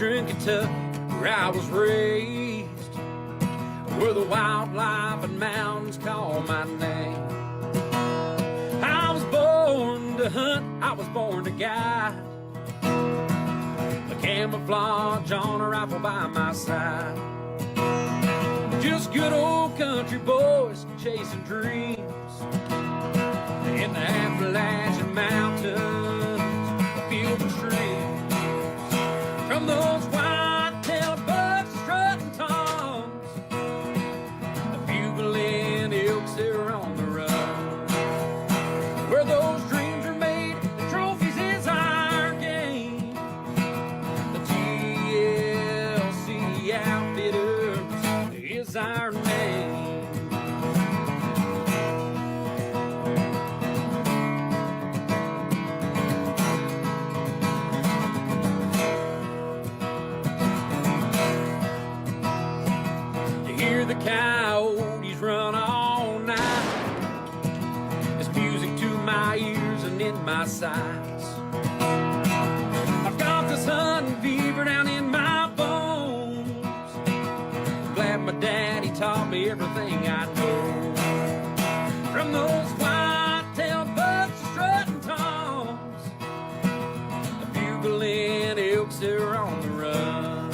Eastern Kentucky, where I was raised, where the wildlife and mountains call my name. I was born to hunt, I was born to guide, a camouflage on a rifle by my side. Just good old country boys chasing dreams in the Appalachian Mountains, fields and streams. From those white-tailed bucks strutting toms, the bugling elks that are on the run. Where those dreams are made, the trophies is our game. The TLC Outfitters is our name. The coyotes run all night. It's music to my ears and in my sights. I've got this hunting fever down in my bones. I'm glad my daddy taught me everything I know. From those white-tailed bucks to strutting toms, the bugling elks that are on the run.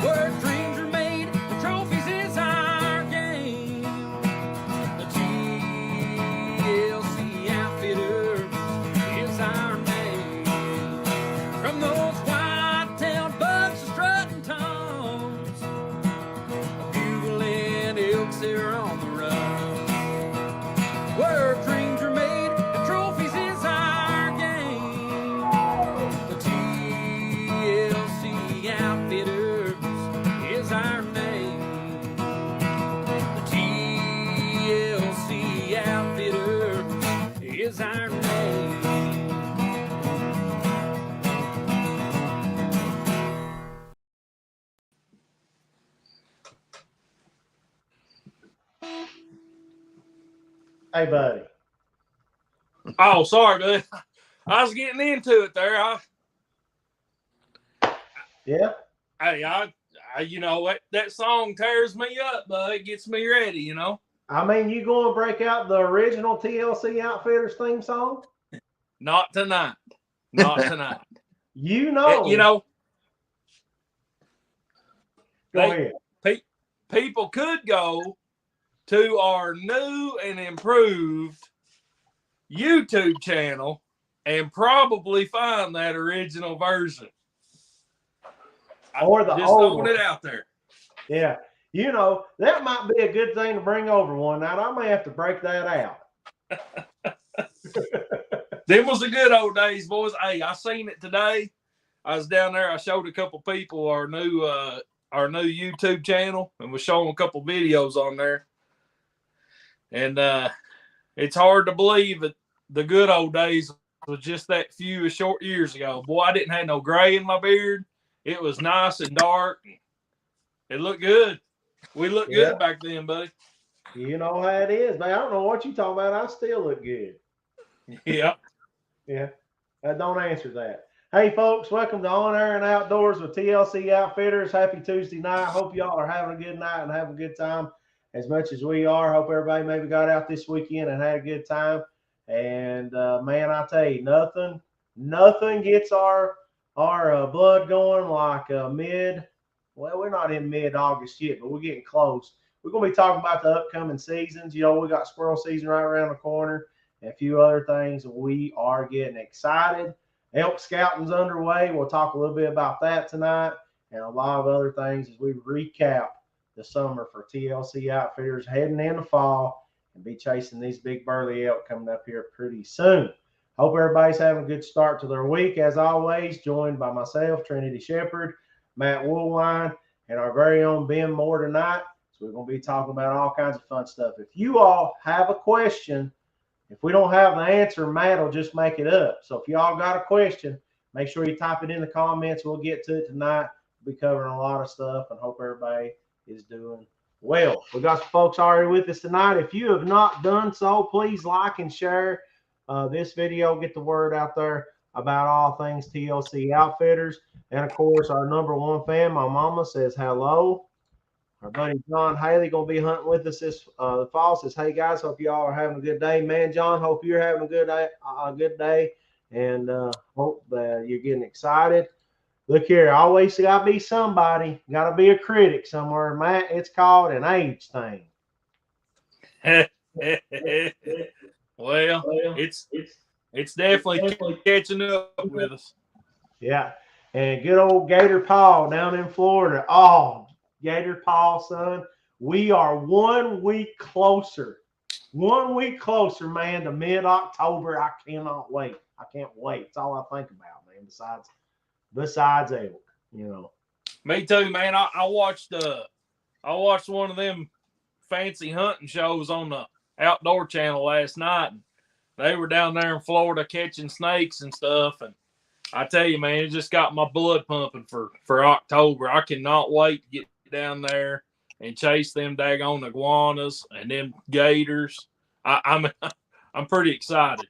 Where dreams are made, the trophies is our game. The TLC Outfitters is our name. From those white-tailed bucks to strutting toms, the bugling elks that are on the run. Where dreams are made, the trophies is our game. The TLC Outfitters is our name. The TLC Outfitter is our name. Hey, buddy. Oh, sorry, dude. I was getting into it there. Yeah. Hey, you know what? That song tears me up, but it gets me ready, you know. I mean, you going to break out the original TLC Outfitters theme song? Not tonight. Not tonight. You know. You know. Go ahead. People could go to our new and improved YouTube channel and probably find that original version. Or the just old throwing it out there. Yeah. You know, that might be a good thing to bring over one night. I may have to break that out. Them was the good old days, boys. Hey, I seen it today. I was down there. I showed a couple people our new YouTube channel and was showing a couple videos on there. And it's hard to believe that the good old days was just that few short years ago. Boy, I didn't have no gray in my beard. It was nice and dark. It looked good. We looked good back then, buddy. You know how it is, man. I don't know what you're talking about. I still look good. Yeah. Yeah. Don't answer that. Hey, folks, welcome to On Air and Outdoors with TLC Outfitters. Happy Tuesday night. Hope y'all are having a good night and having a good time as much as we are. Hope everybody maybe got out this weekend and had a good time. And, man, I tell you, nothing gets our blood going like well, we're not in mid-August yet, but we're getting close. We're going to be talking about the upcoming seasons. You know, we got squirrel season right around the corner and a few other things. We are getting excited. Elk scouting's underway. We'll talk a little bit about that tonight and a lot of other things as we recap the summer for TLC Outfitters heading into fall and be chasing these big burly elk coming up here pretty soon. Hope everybody's having a good start to their week. As always, joined by myself, Trinity Shepherd, Matt Woolwine, and our very own Ben Moore tonight. So we're going to be talking about all kinds of fun stuff. If you all have a question, if we don't have the answer, Matt will just make it up. So if y'all got a question, make sure you type it in the comments. We'll get to it tonight. We'll be covering a lot of stuff and hope everybody is doing well. We got some folks already with us tonight. If you have not done so, please like and share this video. Get the word out there about all things TLC Outfitters. And of course, our number one fan, my mama, says hello. Our buddy John Haley gonna be hunting with us this fall. Says, "Hey guys, hope y'all are having a good day." Man, John, hope you're having a good day, and hope that you're getting excited. Look here, always gotta be somebody. Gotta be a critic somewhere, Matt. It's called an age thing. Well, it's definitely catching up with us. Yeah, and good old Gator Paul down in Florida. Oh, Gator Paul, son, we are 1 week closer. 1 week closer, man, to mid-October. I cannot wait. I can't wait. It's all I think about, man. Besides elk, you know. Me too, man. I watched one of them fancy hunting shows on the Outdoor Channel last night. They were down there in Florida catching snakes and stuff, and I tell you, man, it just got my blood pumping for October. I cannot wait to get down there and chase them daggone iguanas and them gators. I'm pretty excited.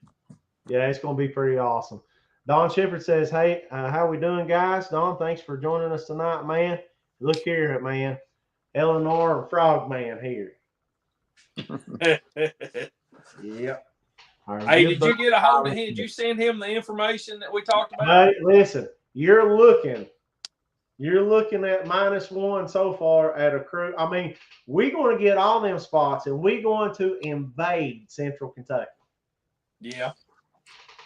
Yeah, it's going to be pretty awesome. Don Shepard says, "Hey, how we doing, guys?" Don, thanks for joining us tonight, man. Look here, man. Eleanor Frogman here. Yep. Hey, did you get a hold of him? Did you send him the information that we talked about? Hey, listen, you're looking at -1 so far at a crew. I mean, we're going to get all them spots, and we're going to invade Central Kentucky. Yeah.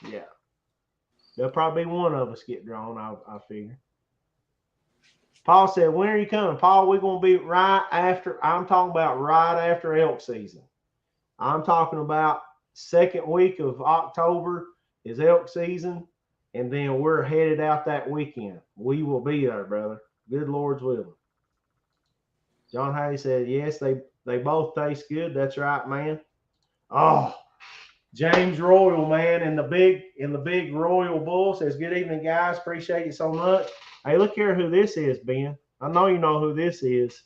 Yeah. There'll probably be one of us get drawn, I figure. Paul said, "When are you coming?" Paul, we're going to be right after. I'm talking about right after elk season. I'm talking about second week of October is elk season, and then we're headed out that weekend. We will be there, brother. Good Lord's willing. John Haley said, "Yes, they both taste good." That's right, man. Oh, James Royal, man, in the big Royal Bull says, "Good evening, guys. Appreciate you so much." Hey, look here who this is, Ben. I know you know who this is.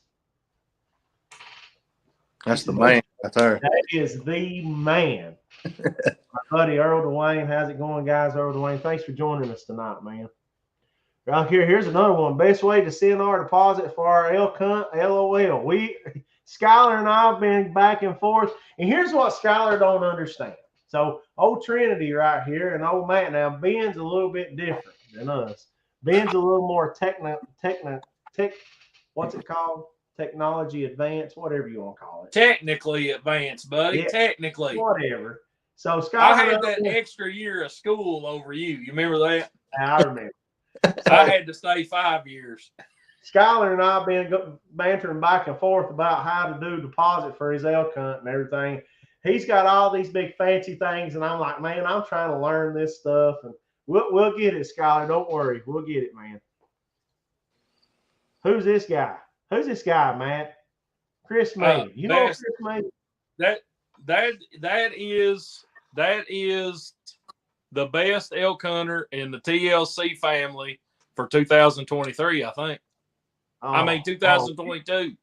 That's the man right there. That is the man. My buddy Earl Dwayne. How's it going, guys? Earl Dwayne, thanks for joining us tonight, man. Right here's another one. Best way to send our deposit for our elk hunt, LOL. Skylar and I have been back and forth, and here's what Skylar don't understand. So old Trinity right here and old Matt. Now Ben's a little bit different than us. Ben's a little more what's it called? Technology advanced, whatever you want to call it. Technically advanced, buddy. Yeah, technically. Whatever. So Skylar, I had that extra year of school over you. You remember that? I remember. I had to stay 5 years. Skylar and I have been bantering back and forth about how to do deposit for his elk hunt and everything. He's got all these big fancy things, and I'm like, man, I'm trying to learn this stuff, and we'll get it, Skylar. Don't worry, we'll get it, man. Who's this guy? Who's this guy, Matt? Chris May. You know Chris May? That is the best elk hunter in the TLC family for 2023, I think. I mean 2022.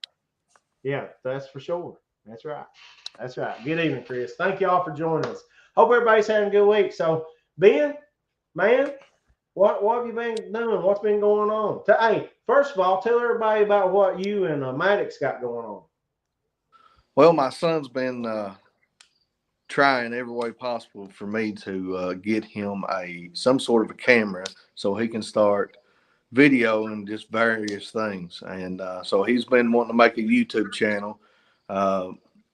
Yeah, that's for sure. That's right. That's right. Good evening, Chris. Thank y'all for joining us. Hope everybody's having a good week. So, Ben, man, what have you been doing? What's been going on? Hey, first of all, tell everybody about what you and Maddox got going on. Well, my son's been trying every way possible for me to get him some sort of a camera so he can start videoing just various things. And so he's been wanting to make a YouTube channel,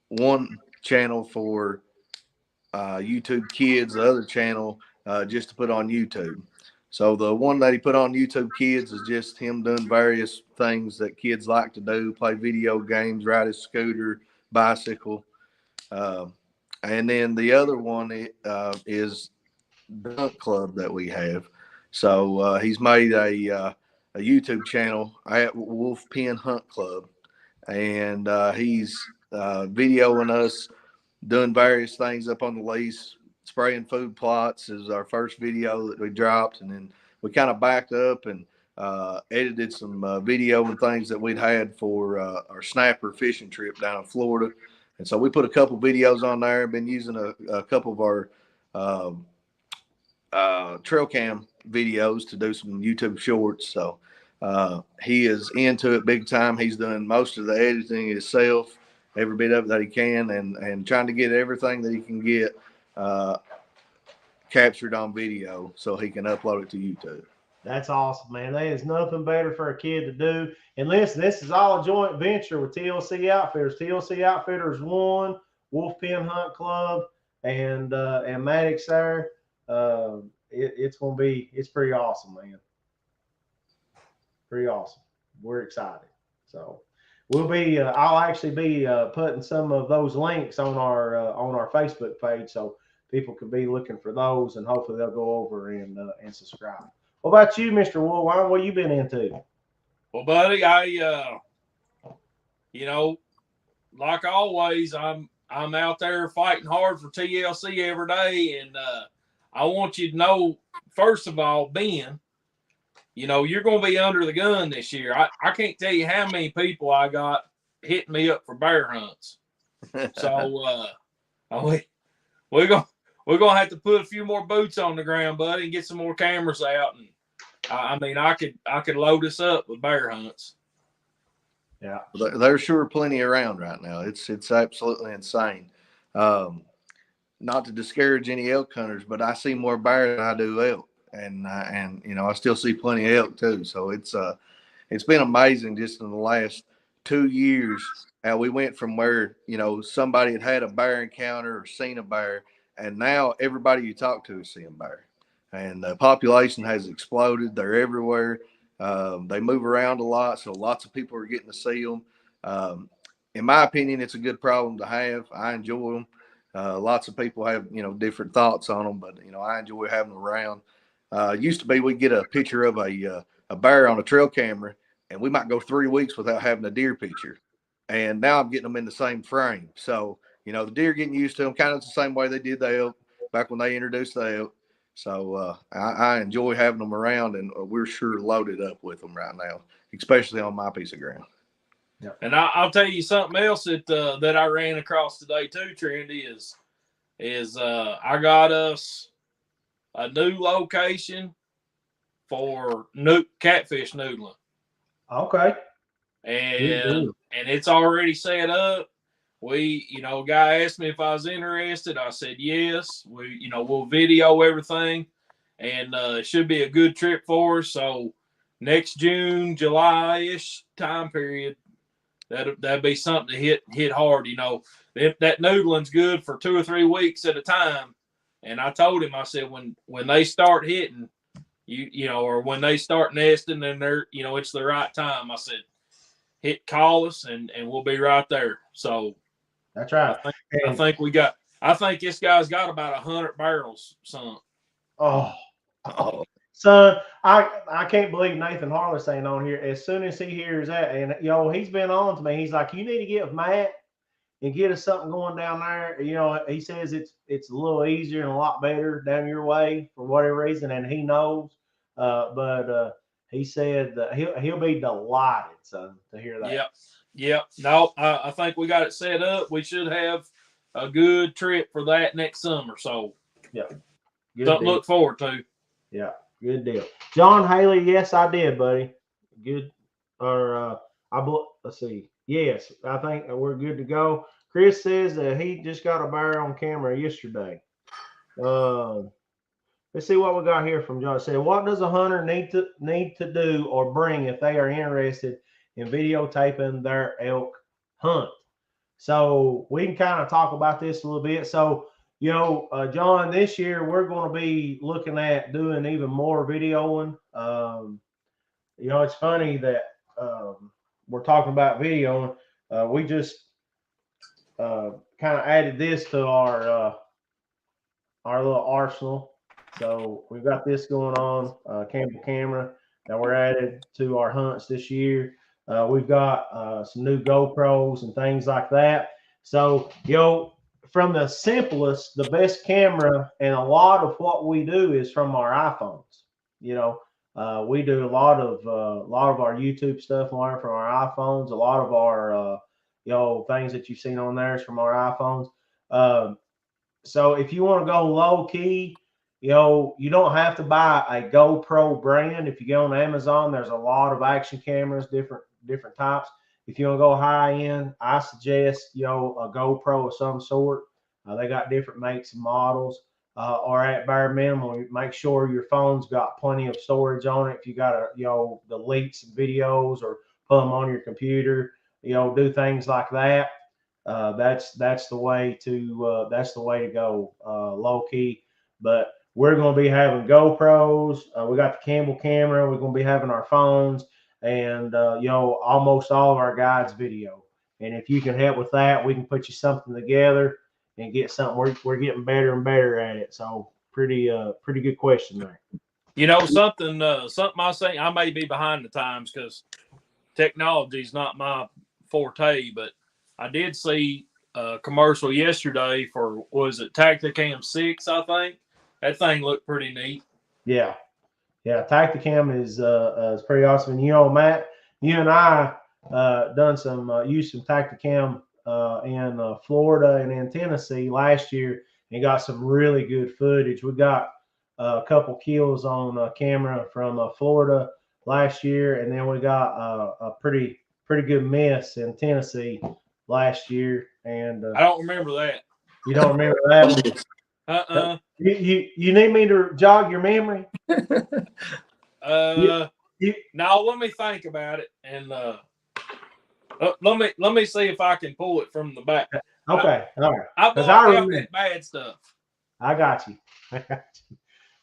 one channel for YouTube Kids, the other channel just to put on YouTube. So the one that he put on YouTube Kids is just him doing various things that kids like to do, play video games, ride his scooter, bicycle. And then the other one is the hunt club that we have. So he's made a YouTube channel at Wolf Pen Hunt Club. And he's videoing us doing various things up on the lease. Spraying food plots is our first video that we dropped. And then we kind of backed up and edited some video and things that we'd had for our snapper fishing trip down in Florida. And so we put a couple videos on there. Been using a couple of our trail cam videos to do some YouTube shorts. So he is into it big time. He's doing most of the editing himself, every bit of it that he can, and trying to get everything that he can get captured on video so he can upload it to YouTube. That's awesome, man. There is nothing better for a kid to do. And listen, this is all a joint venture with TLC Outfitters. TLC Outfitters 1, Wolf Pen Hunt Club, and Maddox there. It's pretty awesome, man. Pretty awesome. We're excited. So we'll be. I'll actually be putting some of those links on our Facebook page, so people could be looking for those, and hopefully they'll go over and subscribe. What about you, Mr. Woolwine? What you been into? Well, buddy, I like always, I'm out there fighting hard for TLC every day, and I want you to know, first of all, Ben, you're going to be under the gun this year. I can't tell you how many people I got hitting me up for bear hunts. So we're gonna have to put a few more boots on the ground, buddy, and get some more cameras out. And I could load us up with bear hunts. Yeah, there's sure plenty around right now. It's absolutely insane. Not to discourage any elk hunters, but I see more bear than I do elk, and I still see plenty of elk too. So it's been amazing just in the last 2 years how we went from where somebody had a bear encounter or seen a bear, and now everybody you talk to is seeing bear, and the population has exploded. They're everywhere. They move around a lot, so lots of people are getting to see them. In my opinion, it's a good problem to have. I enjoy them. Lots of people have different thoughts on them, but I enjoy having them around. Used to be we'd get a picture of a bear on a trail camera, and we might go 3 weeks without having a deer picture. And now I'm getting them in the same frame. So the deer getting used to them, kind of the same way they did the elk back when they introduced the elk. So I enjoy having them around, and we're sure loaded up with them right now, especially on my piece of ground. Yeah. And I'll tell you something else that I ran across today too, Trendy, is I got us a new location for catfish noodling. Okay. And it's already set up. A guy asked me if I was interested. I said yes. We'll video everything, and it should be a good trip for us. So next June, July-ish time period, that'd be something to hit hard. That noodling's good for 2 or 3 weeks at a time. And I told him, I said, when they start hitting, or when they start nesting, and they're, it's the right time. I said, call us, and we'll be right there. So that's right. I think this guy's got about 100 barrels sunk. Oh, son, I can't believe Nathan Harless ain't on here. As soon as he hears that, and he's been on to me. He's like, you need to get with Matt and get us something going down there. He says it's a little easier and a lot better down your way for whatever reason, and he knows. But he said that he'll be delighted, son, to hear that. Yep. No, I think we got it set up. We should have a good trip for that next summer. So yeah, something to look forward to. Yeah, good deal. John Haley, yes, I did, buddy. Good. Or let's see. Yes, I think we're good to go. Chris says that he just got a bear on camera yesterday. Let's see what we got here from John. It said, what does a hunter need to do or bring if they are interested in videotaping their elk hunt? So we can kind of talk about this a little bit. So, John, this year we're going to be looking at doing even more videoing. It's funny that we're talking about videoing. We just kind of added this to our little arsenal. So we've got this going on, Campbell camera that we're added to our hunts this year. We've got some new GoPros and things like that. So, from the simplest, the best camera, and a lot of what we do is from our iPhones. We do a lot of our YouTube stuff from our iPhones. A lot of our things that you've seen on there is from our iPhones. So if you want to go low key, you don't have to buy a GoPro brand. If you go on Amazon, there's a lot of action cameras, different types. If you want to go high end, I suggest, a GoPro of some sort. They got different makes and models. Or at bare minimum, make sure your phone's got plenty of storage on it. If you got delete some videos or put them on your computer, do things like that. That's the way to go, low key. But we're going to be having GoPros. We got the Campbell camera. We're going to be having our phones, and almost all of our guides video. And if you can help with that, we can put you something together and get something. We're getting better and better at it. So pretty good question there. Something I say, I may be behind the times because technology is not my forte, but I did see a commercial yesterday for, was it Tacticam 6, I think. That thing looked pretty neat. Yeah. Tacticam is pretty awesome. And Matt, you and I done some used some Tacticam in Florida and in Tennessee last year, and got some really good footage. We got a couple kills on camera from Florida last year, and then we got a pretty good miss in Tennessee last year. And I don't remember that. You don't remember that? You need me to jog your memory? Now let me think about it, and let me see if I can pull it from the back. Okay, all right. I blocked out that bad stuff. I got you.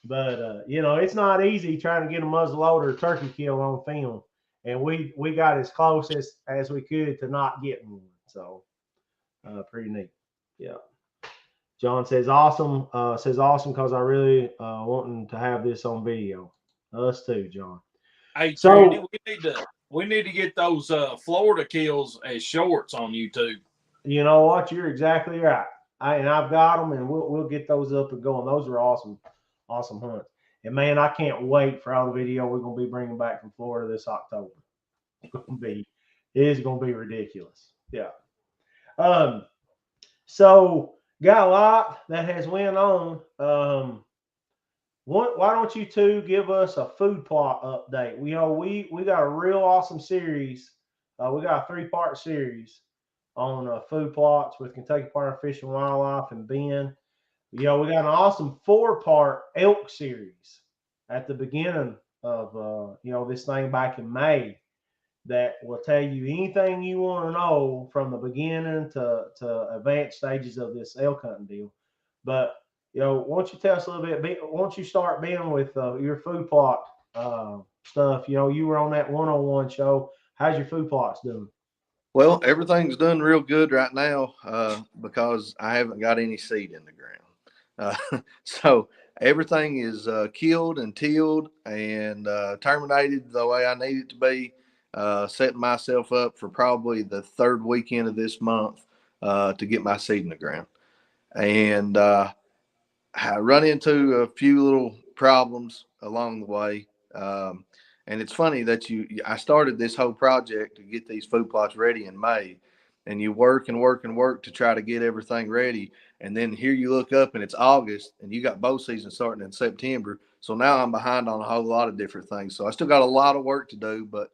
But it's not easy trying to get a muzzleloader turkey kill on film, and we got as close as we could to not getting one. So pretty neat. Yeah. John says awesome. Because I really wanting to have this on video. Us too, John. Hey, so we need to get those Florida kills as shorts on YouTube. You know what? You're exactly right. I've got them, and we'll get those up and going. Those are awesome hunts. And man, I can't wait for all the video we're gonna be bringing back from Florida this October. It is gonna be ridiculous. Yeah. So got a lot that has went on. Why don't you two give us a food plot update? We got a real awesome series. We got a 3-part series on food plots with Kentucky Partner Fish and Wildlife and Ben. We got an awesome 4-part elk series at the beginning of this thing back in May that will tell you anything you want to know from the beginning to advanced stages of this elk hunting deal. But why don't you tell us a little bit? Why don't you start, Ben, with your food plot stuff? You were on that 101 show. How's your food plots doing? Well, everything's doing real good right now because I haven't got any seed in the ground. So everything is killed and tilled and terminated the way I need it to be. Setting myself up for probably the 3rd weekend of this month to get my seed in the ground. And I run into a few little problems along the way. And it's funny that I started this whole project to get these food plots ready in May, and you work and work and work to try to get everything ready. And then here you look up and it's August and you got bow season starting in September. So now I'm behind on a whole lot of different things. So I still got a lot of work to do, but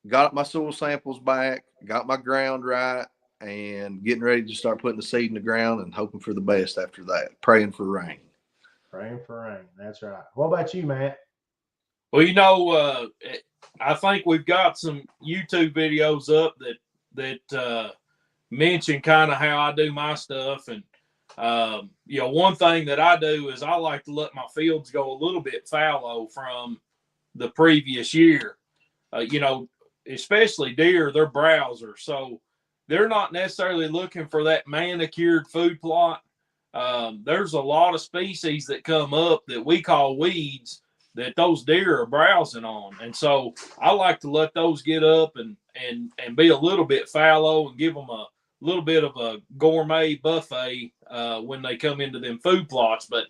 got my soil samples back, got my ground right, and getting ready to start putting the seed in the ground and hoping for the best after that. Praying for rain. Praying for rain. That's right. What about you, Matt? Well, I think we've got some YouTube videos up that mention kind of how I do my stuff. And, one thing that I do is I like to let my fields go a little bit fallow from the previous year. Especially deer, they're browsers. So they're not necessarily looking for that manicured food plot. There's a lot of species that come up that we call weeds that those deer are browsing on. And so I like to let those get up and be a little bit fallow and give them a little bit of a gourmet buffet when they come into them food plots. But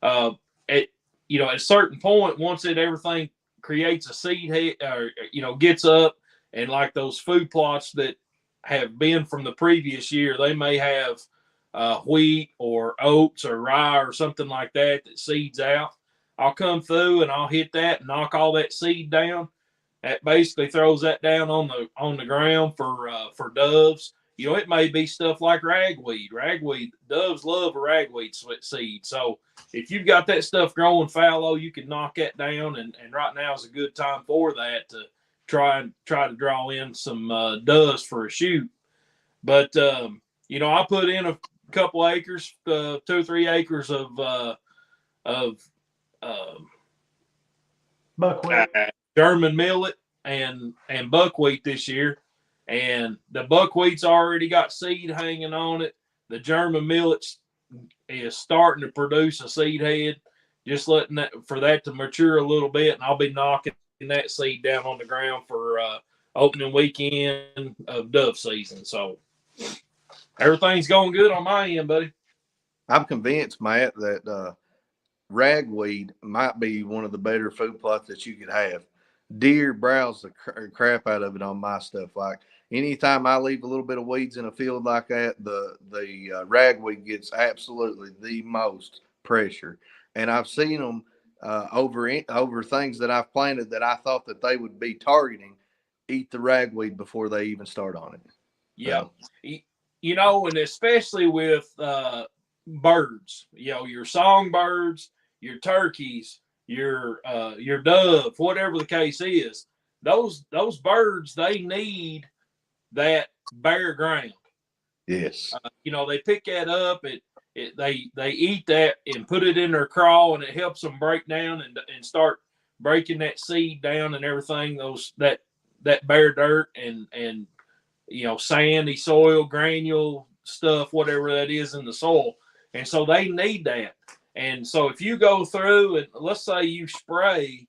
at a certain point, once everything creates a seed head, or gets up, and like those food plots that have been from the previous year, they may have wheat or oats or rye or something like that that seeds out, I'll come through and I'll hit that and knock all that seed down. That basically throws that down on the ground for doves. You know, it may be stuff like ragweed. Ragweed, doves love a ragweed seed. So if you've got that stuff growing fallow, you can knock that down. And right now is a good time for that to try to draw in some doves for a shoot. But you know, I put in a couple acres, 2 or 3 acres of Buckwheat. German millet and buckwheat this year, and the buckwheat's already got seed hanging on it. The German millet is starting to produce a seed head, just letting that for that to mature a little bit, and I'll be knocking that seed down on the ground for opening weekend of dove season. So everything's going good on my end, buddy. I'm convinced, Matt, that ragweed might be one of the better food plots that you could have. Deer browse the crap out of it on my stuff. Like anytime I leave a little bit of weeds in a field like that, the ragweed gets absolutely the most pressure. And I've seen them over things that I've planted that I thought that they would be targeting, eat the ragweed before they even start on it. Yeah, you know, and especially with birds, you know, your songbirds, your turkeys, your dove, whatever the case is, those birds, they need that bare ground. Yes. You know, they pick that up, they eat that and put it in their craw, and it helps them break down and start breaking that seed down and everything, that bare dirt and you know, sandy soil, granule stuff, whatever that is in the soil. And so they need that. And so if you go through and let's say you spray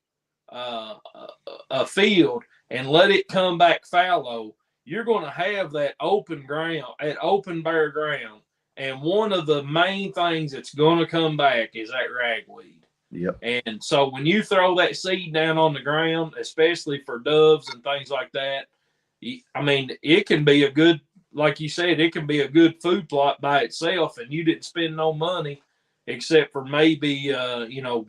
a field and let it come back fallow, you're going to have that open ground, that open bare ground. And one of the main things that's going to come back is that ragweed. Yep. And so when you throw that seed down on the ground, especially for doves and things like that, I mean, it can be a good, like you said, it can be a good food plot by itself, and you didn't spend no money except for maybe, you know,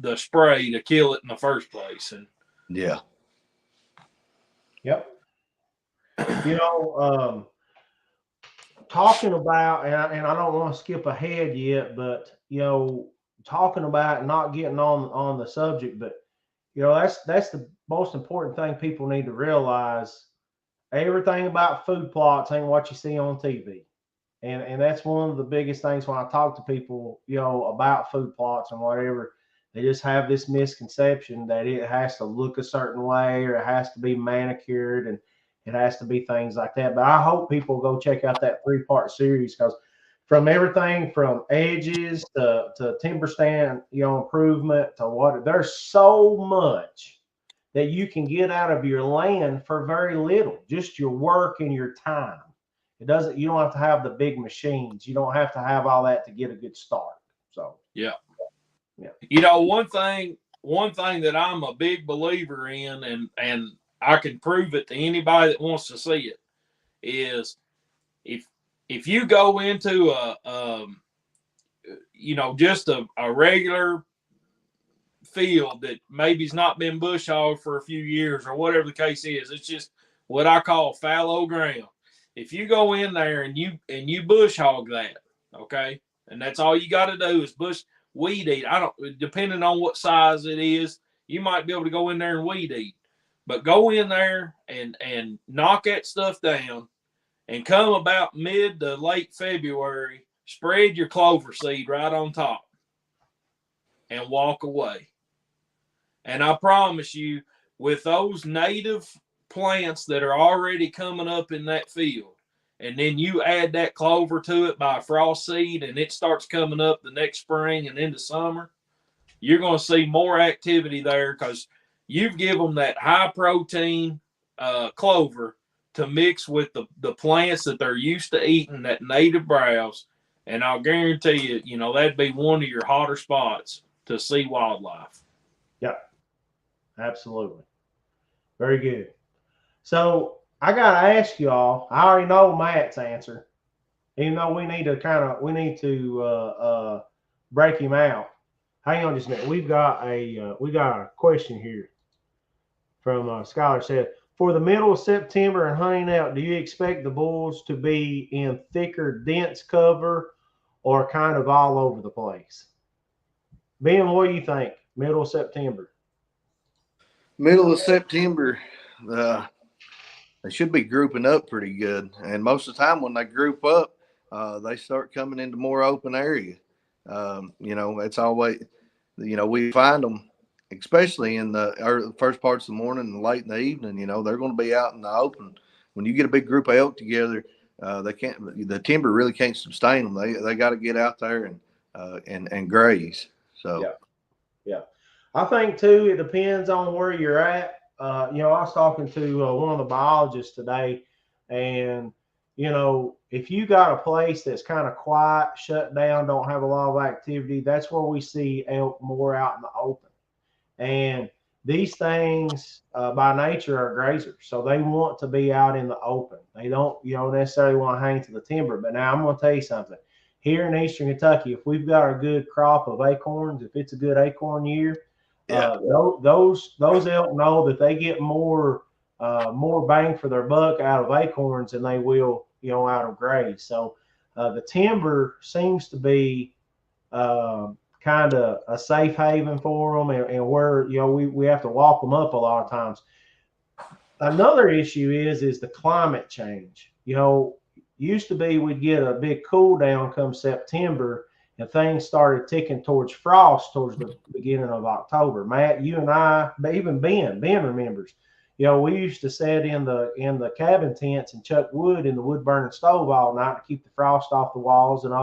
the spray to kill it in the first place. And yeah. Yep. You know, talking about, and I don't want to skip ahead yet, but, you know, talking about not getting on the subject, but, you know, that's the most important thing people need to realize. Everything about food plots ain't what you see on TV. And that's one of the biggest things when I talk to people, you know, about food plots and whatever. They just have this misconception that it has to look a certain way or it has to be manicured and it has to be things like that. But I hope people go check out that 3-part series, because from everything from edges to timber stand, you know, improvement to what, there's so much that you can get out of your land for very little, just your work and your time. You don't have to have the big machines. You don't have to have all that to get a good start. So yeah. Yeah. You know, one thing that I'm a big believer in, and I can prove it to anybody that wants to see it, is if you go into you know, just a regular field that maybe's not been bush hogged for a few years or whatever the case is, it's just what I call fallow ground. If you go in there and you bush hog that, okay, and that's all you got to do is bush weed eat. Depending on what size it is, you might be able to go in there and weed eat, but go in there and knock that stuff down, and come about mid to late February, spread your clover seed right on top and walk away. And I promise you, with those native plants that are already coming up in that field, and then you add that clover to it by frost seed, and it starts coming up the next spring and into summer, you're going to see more activity there, because you've given them that high protein clover to mix with the plants that they're used to eating, that native browse. And I'll guarantee you, you know, that'd be one of your hotter spots to see wildlife. Yep. Absolutely. Very good. So I got to ask y'all, I already know Matt's answer. even though we need to break him out. Hang on just a minute. We got a question here from Skylar said, for the middle of September and hunting out, do you expect the bulls to be in thicker, dense cover or kind of all over the place? Ben, what do you think? Middle of September. Middle of September, they should be grouping up pretty good. And most of the time when they group up, they start coming into more open area. It's always, we find them, especially in the first parts of the morning and late in the evening, they're going to be out in the open. When you get a big group of elk together, the timber really can't sustain them. They got to get out there and graze. So, yeah. I think too, it depends on where you're at. I was talking to one of the biologists today, and if you got a place that's kind of quiet, shut down, don't have a lot of activity, that's where we see elk more out in the open. And these things by nature are grazers, so they want to be out in the open. They don't, necessarily want to hang to the timber. But now I'm going to tell you something. Here in Eastern Kentucky, if we've got a good crop of acorns, if it's a good acorn year, those elk know that they get more bang for their buck out of acorns than they will, out of graze. So the timber seems to be kind of a safe haven for them, and where we have to walk them up a lot of times. Another issue is the climate change. Used to be we'd get a big cool down come September, and things started ticking towards frost towards the beginning of October. Matt, you and I, even Ben remembers. We used to sit in the cabin tents and chuck wood in the wood burning stove all night to keep the frost off the walls and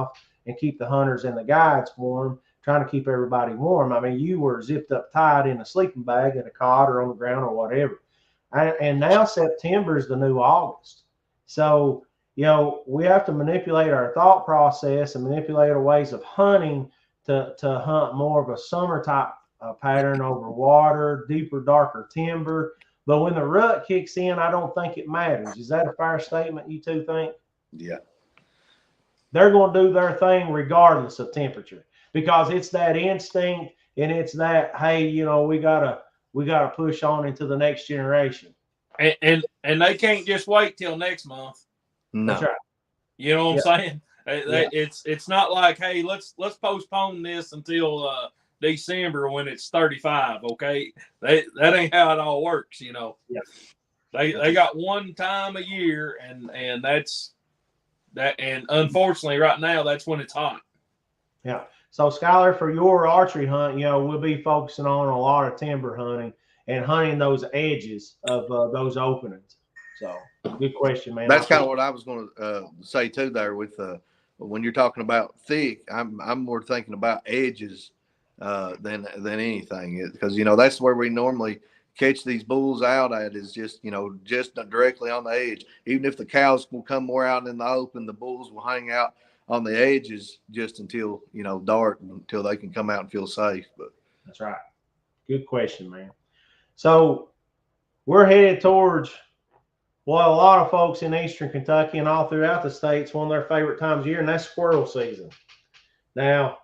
keep the hunters and the guides warm, trying to keep everybody warm. I mean, you were zipped up tight in a sleeping bag in a cot or on the ground or whatever. And now September is the new August. So, we have to manipulate our thought process and manipulate our ways of hunting to hunt more of a summer type pattern over water, deeper, darker timber. But when the rut kicks in, I don't think it matters. Is that a fair statement, you two think? Yeah. They're going to do their thing regardless of temperature, because it's that instinct, and it's that, hey, we gotta push on into the next generation. And they can't just wait till next month. No. That's right. You know what I'm saying? It's not like, hey, let's postpone this until December when it's 35. Okay, that ain't how it all works. Yeah. They got one time a year, and that's that. And unfortunately, right now, that's when it's hot. Yeah. So Skylar, for your archery hunt, we'll be focusing on a lot of timber hunting and hunting those edges of those openings. So good question, man. That's kind of what I was going to say too. There with when you're talking about thick, I'm more thinking about edges than anything, because that's where we normally catch these bulls out at, is just directly on the edge. Even if the cows will come more out in the open, the bulls will hang out on the edges just until dark, until they can come out and feel safe. But that's right. Good question, man. So we're headed towards what a lot of folks in Eastern Kentucky and all throughout the states, one of their favorite times of year, and that's squirrel season. Now,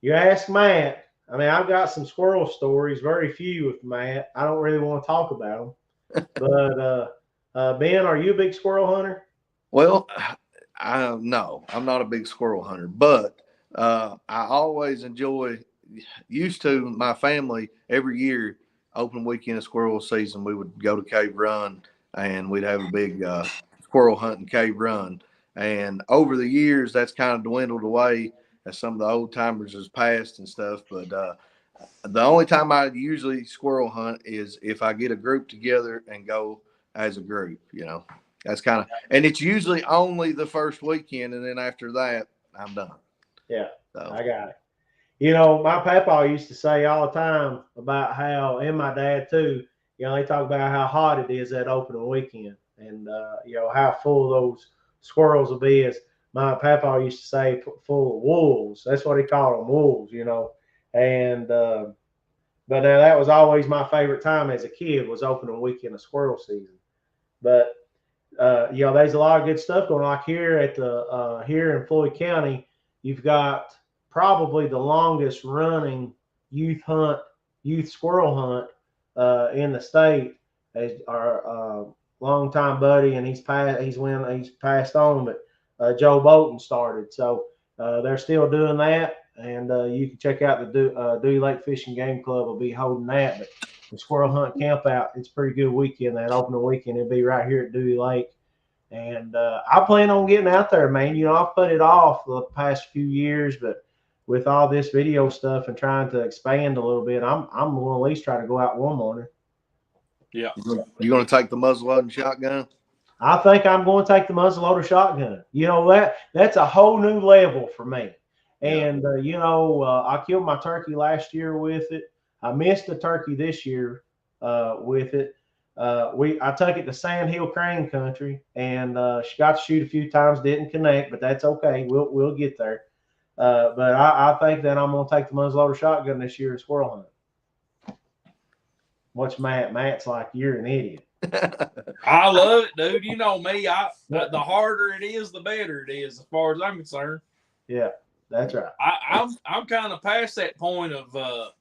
you ask Matt. I mean, I've got some squirrel stories, very few with Matt. I don't really want to talk about them. But Ben, are you a big squirrel hunter? Well, no, I'm not a big squirrel hunter, but I always used to, my family, every year, open weekend of squirrel season, we would go to Cave Run, and we'd have a big squirrel hunt in Cave Run. And over the years, that's kind of dwindled away as some of the old timers has passed and stuff. But the only time I usually squirrel hunt is if I get a group together and go as a group. That's kind of, and it's usually only the first weekend, and then after that, I'm done. Yeah, so. I got it. My papa used to say all the time about how, and my dad too, they talk about how hot it is that opening weekend, and how full those squirrels will be. As my papa used to say, full of wolves. That's what he called them, wolves. And but now that was always my favorite time as a kid, was opening weekend of squirrel season. But there's a lot of good stuff going on. Like here at the here in Floyd County, you've got probably the longest running youth squirrel hunt in the state. As our longtime buddy, and he's passed on, but Joe Bolton started. So they're still doing that, and you can check out the Dewey Lake Fishing Game Club will be holding that. But the squirrel hunt camp out, it's a pretty good weekend. That opening weekend, it'll be right here at Dewey Lake. And I plan on getting out there, man. I've put it off the past few years, but with all this video stuff and trying to expand a little bit, I'm going to at least try to go out one morning. Yeah. You going to take the muzzleloading shotgun? I think I'm going to take the muzzleloader shotgun. That's a whole new level for me. And I killed my turkey last year with it. I missed the turkey this year with it. I took it to Sand Hill Crane Country, and she got to shoot a few times, didn't connect, but that's okay. We'll get there. But I think that I'm going to take the muzzleloader shotgun this year in squirrel hunt. Watch Matt. Matt's like, you're an idiot. I love it, dude. You know me. The harder it is, the better it is, as far as I'm concerned. Yeah, that's right. I'm kind of past that point of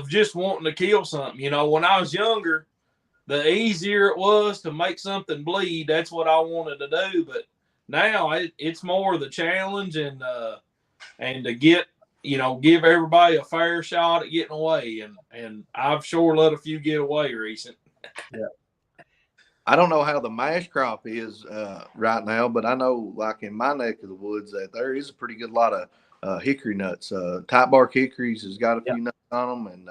just wanting to kill something. When I was younger, the easier it was to make something bleed, that's what I wanted to do. But now it's more the challenge and to get, give everybody a fair shot at getting away. And I've sure let a few get away recent. Yeah. I don't know how the mash crop is right now, but I know, like in my neck of the woods, that there is a pretty good lot of hickory nuts. Tight bark hickories has got a few nuts on them, and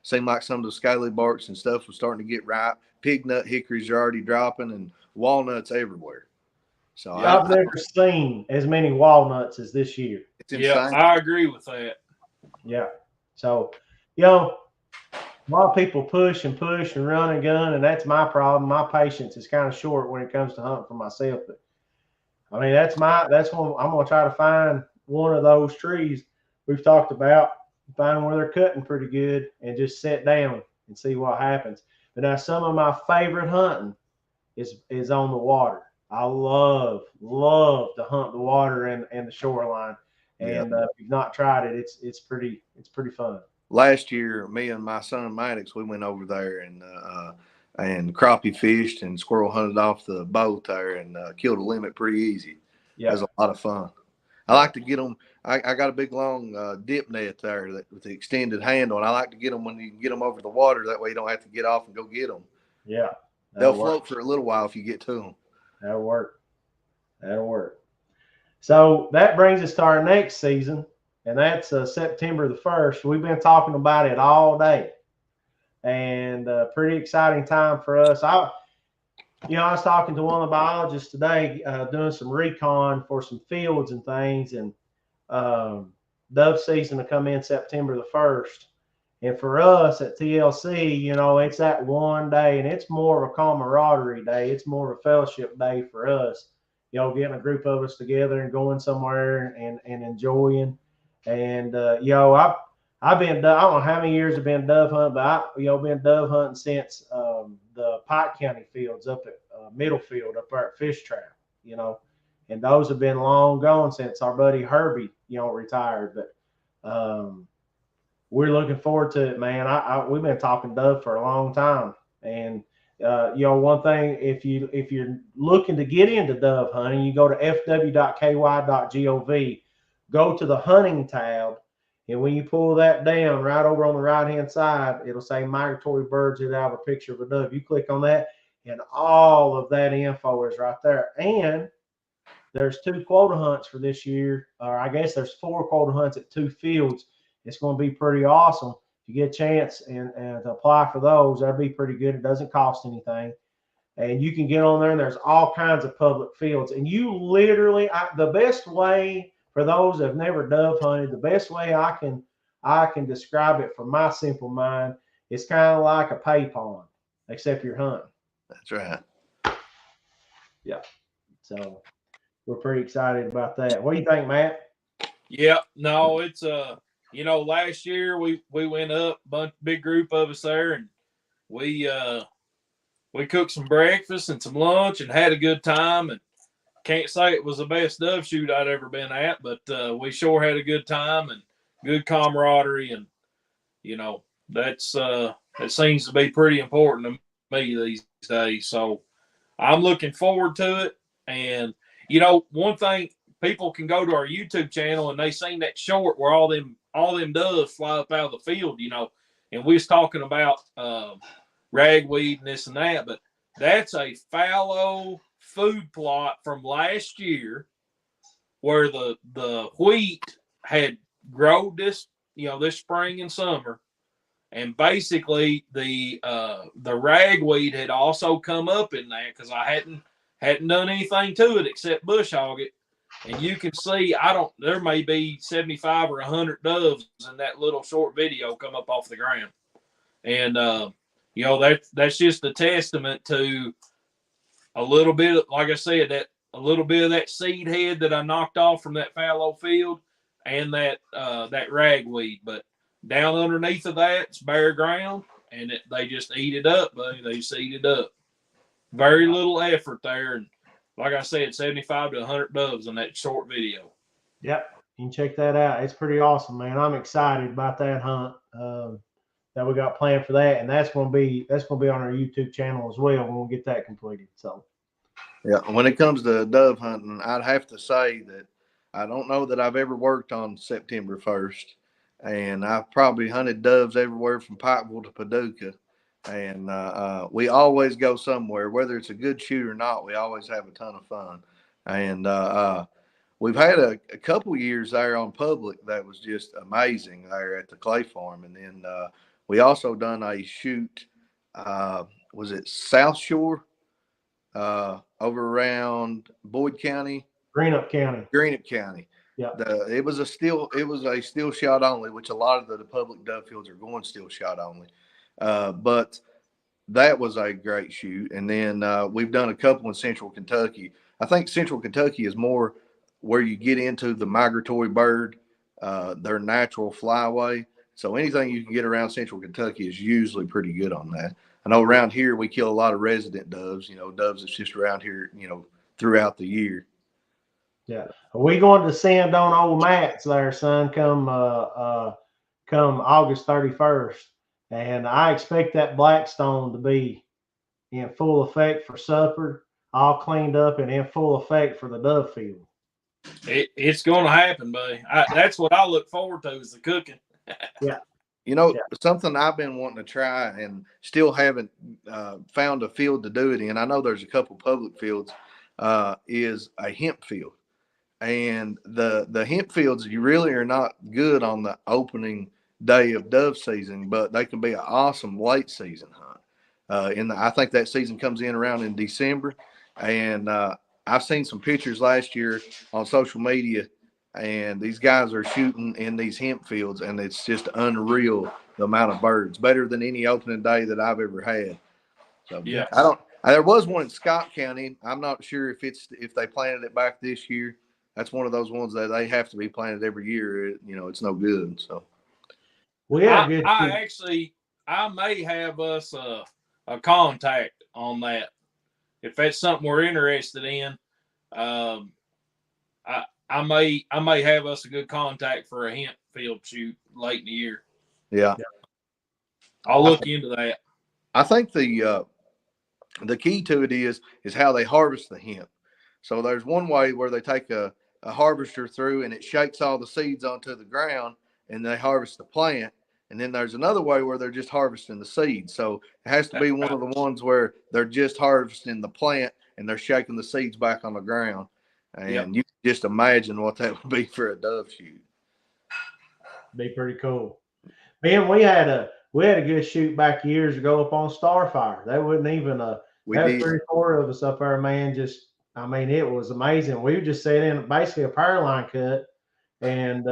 seemed like some of the scaly barks and stuff was starting to get ripe. Pig nut hickories are already dropping, and walnuts everywhere. So I've never seen as many walnuts as this year. It's insane. Yeah, I agree with that. Yeah. So, a lot of people push and run and gun, and that's my problem. My patience is kind of short when it comes to hunting for myself. But I mean, that's when I'm gonna try to find one of those trees we've talked about, find where they're cutting pretty good, and just sit down and see what happens. But now, some of my favorite hunting is on the water. I love to hunt the water and the shoreline. And if you've not tried it, it's pretty fun. Last year, me and my son Maddox, we went over there and crappie fished and squirrel hunted off the boat there and killed a limit pretty easy. Yeah, it was a lot of fun. I like to get them. I got a big long dip net there with the extended handle, and I like to get them when you can get them over the water. That way you don't have to get off and go get them. Yeah, they'll float for a little while if you get to them. That'll work. So that brings us to our next season, and that's September the 1st. We've been talking about it all day, and pretty exciting time for us. I was talking to one of the biologists today, doing some recon for some fields and things, and dove season to come in September the 1st. And for us at TLC, it's that one day, and it's more of a camaraderie day. It's more of a fellowship day for us. Getting a group of us together and going somewhere and enjoying. And I've been, I don't know how many years I've been dove hunting, but I've been dove hunting since the Pike County fields up at Middlefield up there at Fish Trap, and those have been long gone since our buddy Herbie, retired. But we're looking forward to it, man. We've been talking dove for a long time, and one thing, if you're looking to get into dove hunting, you go to fw.ky.gov, go to the hunting tab, and when you pull that down right over on the right-hand side, it'll say migratory birds. It'll have a picture of a dove. You click on that, and all of that info is right there. And there's 2 quota hunts for this year, or I guess there's 4 quota hunts at 2 fields. It's going to be pretty awesome. If you get a chance and to apply for those, that'd be pretty good. It doesn't cost anything. And you can get on there, and there's all kinds of public fields. And you literally, the best way for those that have never dove hunted, the best way I can describe it from my simple mind, it's kind of like a pay pond, except you're hunting. That's right. Yeah. So we're pretty excited about that. What do you think, Matt? Yeah, no, it's last year we went up, big group of us there, and we we cooked some breakfast and some lunch and had a good time. And can't say it was the best dove shoot I'd ever been at, but we sure had a good time and good camaraderie. And that's that seems to be pretty important to me these days. So I'm looking forward to it. And one thing, people can go to our YouTube channel and they seen that short where all them doves fly up out of the field, and we was talking about ragweed and this and that, but that's a fallow food plot from last year where the wheat had growed this spring and summer, and basically the ragweed had also come up in there because I hadn't done anything to it except bush hog it. And you can see there may be 75 or 100 doves in that little short video come up off the ground. And that's just a testament to a little bit, like I said, that a little bit of that seed head that I knocked off from that fallow field and that ragweed. But down underneath of that, it's bare ground, and they just eat it up, buddy. They just eat it up. Very little effort there. And like I said, 75 to 100 doves in that short video. Yep. You can check that out. It's pretty awesome, man. I'm excited about that hunt that we got planned for that. And that's going to be on our YouTube channel as well when we get that completed. So, yeah, when it comes to dove hunting, I'd have to say that I don't know that I've ever worked on September 1st. And I've probably hunted doves everywhere from Pikeville to Paducah. And we always go somewhere, whether it's a good shoot or not. We always have a ton of fun. And we've had a couple years there on public that was just amazing there at the Clay Farm. And then we also done a shoot, was it South Shore, over around Boyd County? Greenup County. Yeah. It was a still shot only, which a lot of the public dove fields are going still shot only. But that was a great shoot. And then we've done a couple in Central Kentucky. I think Central Kentucky is more where you get into the migratory bird, their natural flyway. So anything you can get around Central Kentucky is usually pretty good on that. I know around here we kill a lot of resident doves, doves that's just around here, throughout the year. Yeah. We going to send on old Matt's there, son, come August 31st. And I expect that Blackstone to be in full effect for supper, all cleaned up and in full effect for the dove field. It's going to happen, buddy. That's what I look forward to is the cooking. Yeah. Something I've been wanting to try and still haven't found a field to do it in. I know there's a couple public fields, is a hemp field. And the hemp fields, you really are not good on the opening day of dove season, but they can be an awesome late season hunt. I think that season comes in around in December. And I've seen some pictures last year on social media, and these guys are shooting in these hemp fields, and it's just unreal the amount of birds, better than any opening day that I've ever had. So yeah, there was one in Scott County. I'm not sure if they planted it back this year. That's one of those ones that they have to be planted every year. It's no good. So I may have us a contact on that if that's something we're interested in. I may have us a good contact for a hemp field shoot late in the year. Yeah. I'll look into that. I think the key to it is how they harvest the hemp. So there's one way where they take a harvester through and it shakes all the seeds onto the ground and they harvest the plant. And then there's another way where they're just harvesting the seeds. So it has to be one of the ones where they're just harvesting the plant and they're shaking the seeds back on the ground. And you can just imagine what that would be for a dove shoot. Be pretty cool. Man, we had a good shoot back years ago up on Starfire. They wouldn't even we had did. 3 or 4 of us up there, man. It was amazing. We just sat in basically a power line cut, and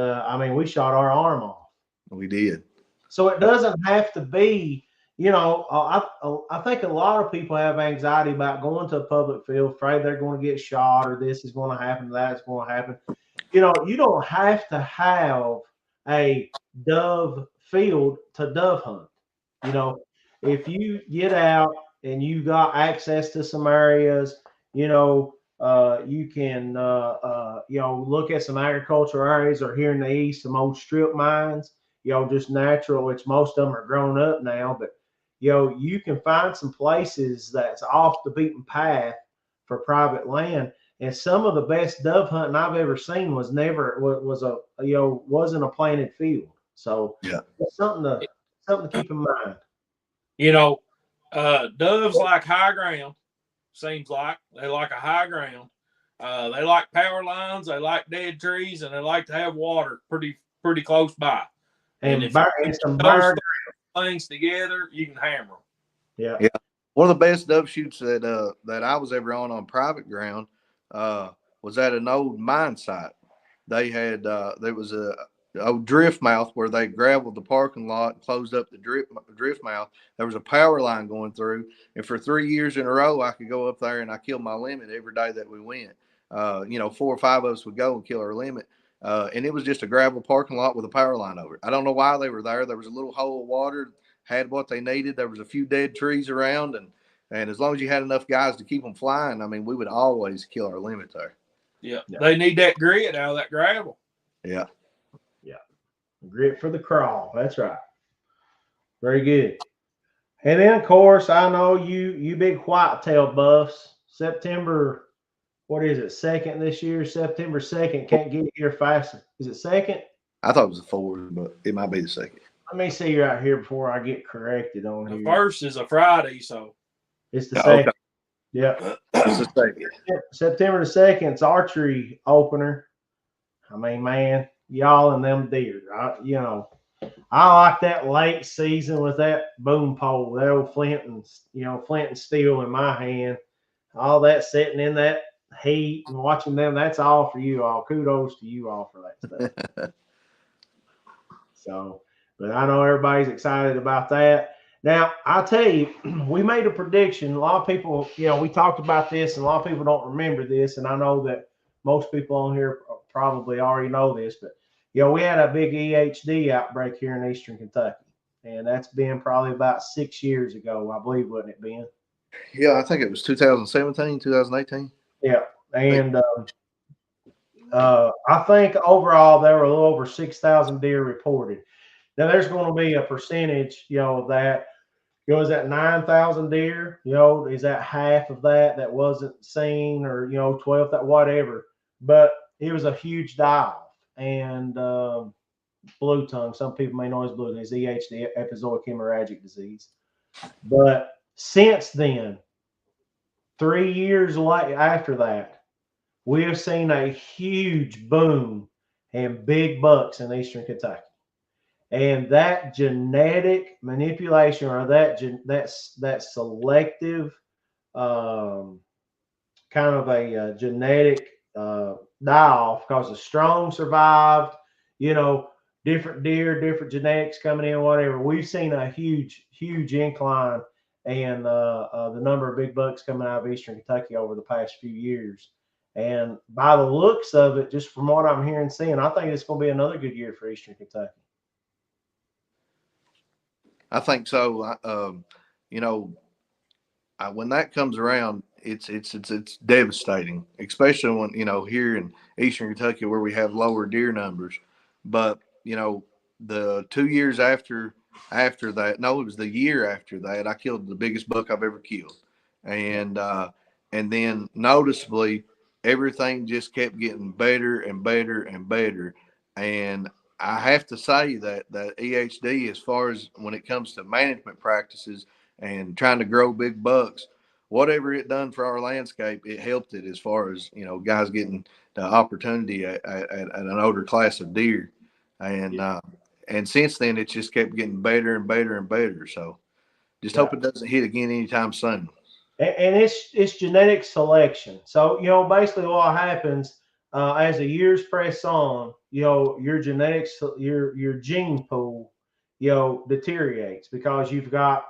we shot our arm off. We did. So it doesn't have to be, I think a lot of people have anxiety about going to a public field, afraid they're going to get shot or this is going to happen, that's going to happen. You don't have to have a dove field to dove hunt. If you get out and you got access to some areas, you know, you can, you know, look at some agricultural areas, or here in the east, some old strip mines, you know, just natural, which most of them are grown up now, but you know, you can find some places that's off the beaten path for private land. And some of the best dove hunting I've ever seen was never was a, you know, wasn't a planted field. So Yeah. it's something to keep in mind. You know, doves like high ground. Seems like they like a high ground. They like power lines. They like dead trees, and they like to have water pretty close by. And if you And some those bird, things together, you can hammer them. yeah. Yeah. One of the best dove shoots that I was ever on private ground was at an old mine site. They had there was a old drift mouth where they gravelled the parking lot and closed up the drift mouth. There was a power line going through, and for 3 years in a row, I could go up there and I killed my limit every day that we went. You know, 4 or 5 of us would go and kill our limit. And it was just a gravel parking lot with a power line over it. I don't know why they were there. There was a little hole of water, had what they needed. There was a few dead trees around, and as long as you had enough guys to keep them flying, I mean, we would always kill our limit there. Yeah. They need that grit out of that gravel. Yeah. Yeah. Grit for the crawl. That's right. Very good. And then of course, I know you big whitetail buffs. September, what is it, 2nd this year? September 2nd. Can't get here fast. Is it 2nd? I thought it was the 4th, but it might be the 2nd. Let me see right here before I get corrected on The here. first is a Friday, so It's the 2nd. Okay. Yeah. It's the 2nd. September the 2nd, it's archery opener. I mean, man, y'all and them deer. You know, I like that late season with that boom pole, that old flint and steel in my hand. All that sitting in that heat and watching them, that's all for you all. Kudos to you all for that stuff. So, but I know everybody's excited about that. Now, I'll tell you, we made a prediction. A lot of people, you know, we talked about this, and a lot of people don't remember this. And I know that most people on here probably already know this, but, you know, we had a big EHD outbreak here in Eastern Kentucky. And that's been probably about 6 years ago, I believe, wasn't it, Ben? Yeah, I think it was 2017, 2018. Yeah. And I think overall there were a little over 6,000 deer reported. Now there's going to be a percentage, you know, that, you know, is that 9,000 deer, you know, is that half of that wasn't seen, or, you know, 12, that whatever. But it was a huge die-off. And blue tongue, some people may know as blue tongue, is EHD, epizootic hemorrhagic disease. But since then, 3 years after that, we have seen a huge boom in big bucks in Eastern Kentucky. And that genetic manipulation, or that selective kind of a genetic die-off, because the strong survived, you know, different deer, different genetics coming in, whatever. We've seen a huge incline in the number of big bucks coming out of Eastern Kentucky over the past few years. And by the looks of it, just from what I'm hearing and seeing, I think it's going to be another good year for Eastern Kentucky. I think so. You know, when that comes around, it's devastating, especially when, you know, here in Eastern Kentucky where we have lower deer numbers. But, you know, the 2 years after that, no, it was the year after that, I killed the biggest buck I've ever killed. And then noticeably everything just kept getting better and better and better. And I have to say that EHD, as far as when it comes to management practices and trying to grow big bucks, whatever it done for our landscape, it helped it as far as, you know, guys getting the opportunity at an older class of deer. And since then, it's just kept getting better and better and better. So just hope it doesn't hit again anytime soon. And it's genetic selection. So, you know, basically what happens as the years press on, you know, your genetics, your gene pool, you know, deteriorates, because you've got,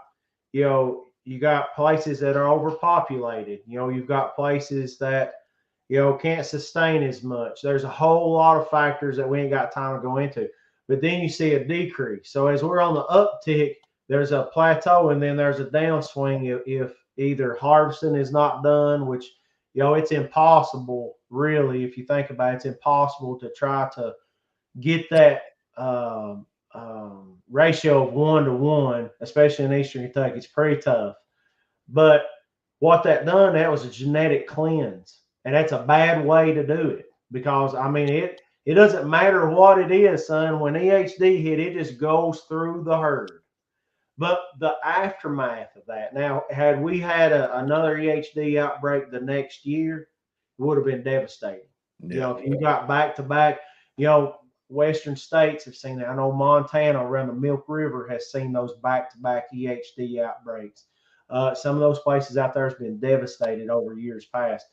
you know, you got places that are overpopulated. You know, you've got places that, you know, can't sustain as much. There's a whole lot of factors that we ain't got time to go into. But then you see a decrease. So as we're on the uptick, there's a plateau, and then there's a downswing either harvesting is not done, which, it's impossible, really, if you think about it, it's impossible to try to get that ratio of 1-to-1, especially in Eastern Kentucky. It's pretty tough. But what that was a genetic cleanse. And that's a bad way to do it, because, I mean, it doesn't matter what it is, son. When EHD hit, it just goes through the herd. But the aftermath of that, now, had we had another EHD outbreak the next year, it would have been devastating. Yeah. If you got back to back, Western states have seen that. I know Montana around the Milk River has seen those back-to-back EHD outbreaks. Some of those places out there has been devastated over years past.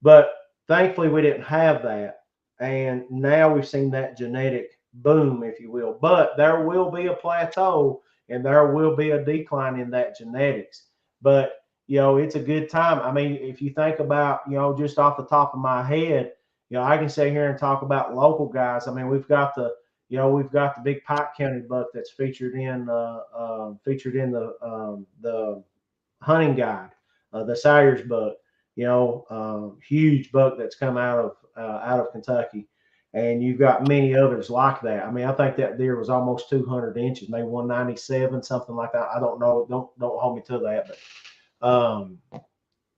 But thankfully, we didn't have that. And now we've seen that genetic boom, if you will. But there will be a plateau, and there will be a decline in that genetics. But, it's a good time. I mean, if you think about, just off the top of my head, I can sit here and talk about local guys. I mean, we've got the big Pike County buck that's featured in the hunting guide, the Sayers buck. Huge buck that's come out of Kentucky, and you've got many others like that. I mean, I think that deer was almost 200 inches, maybe 197, something like that. I don't know. Don't hold me to that, but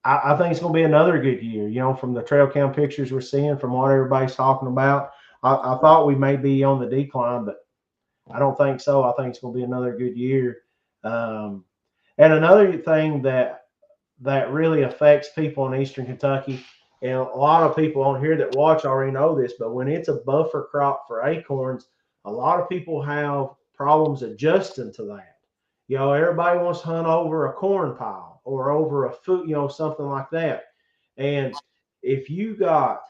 I think it's going to be another good year. From the trail cam pictures we're seeing, from what everybody's talking about, I thought we may be on the decline, but I don't think so. I think it's going to be another good year. And another thing that really affects people in Eastern Kentucky, and a lot of people on here that watch already know this, but when it's a buffer crop for acorns, a lot of people have problems adjusting to that. Everybody wants to hunt over a corn pile or over a food, something like that. And if you got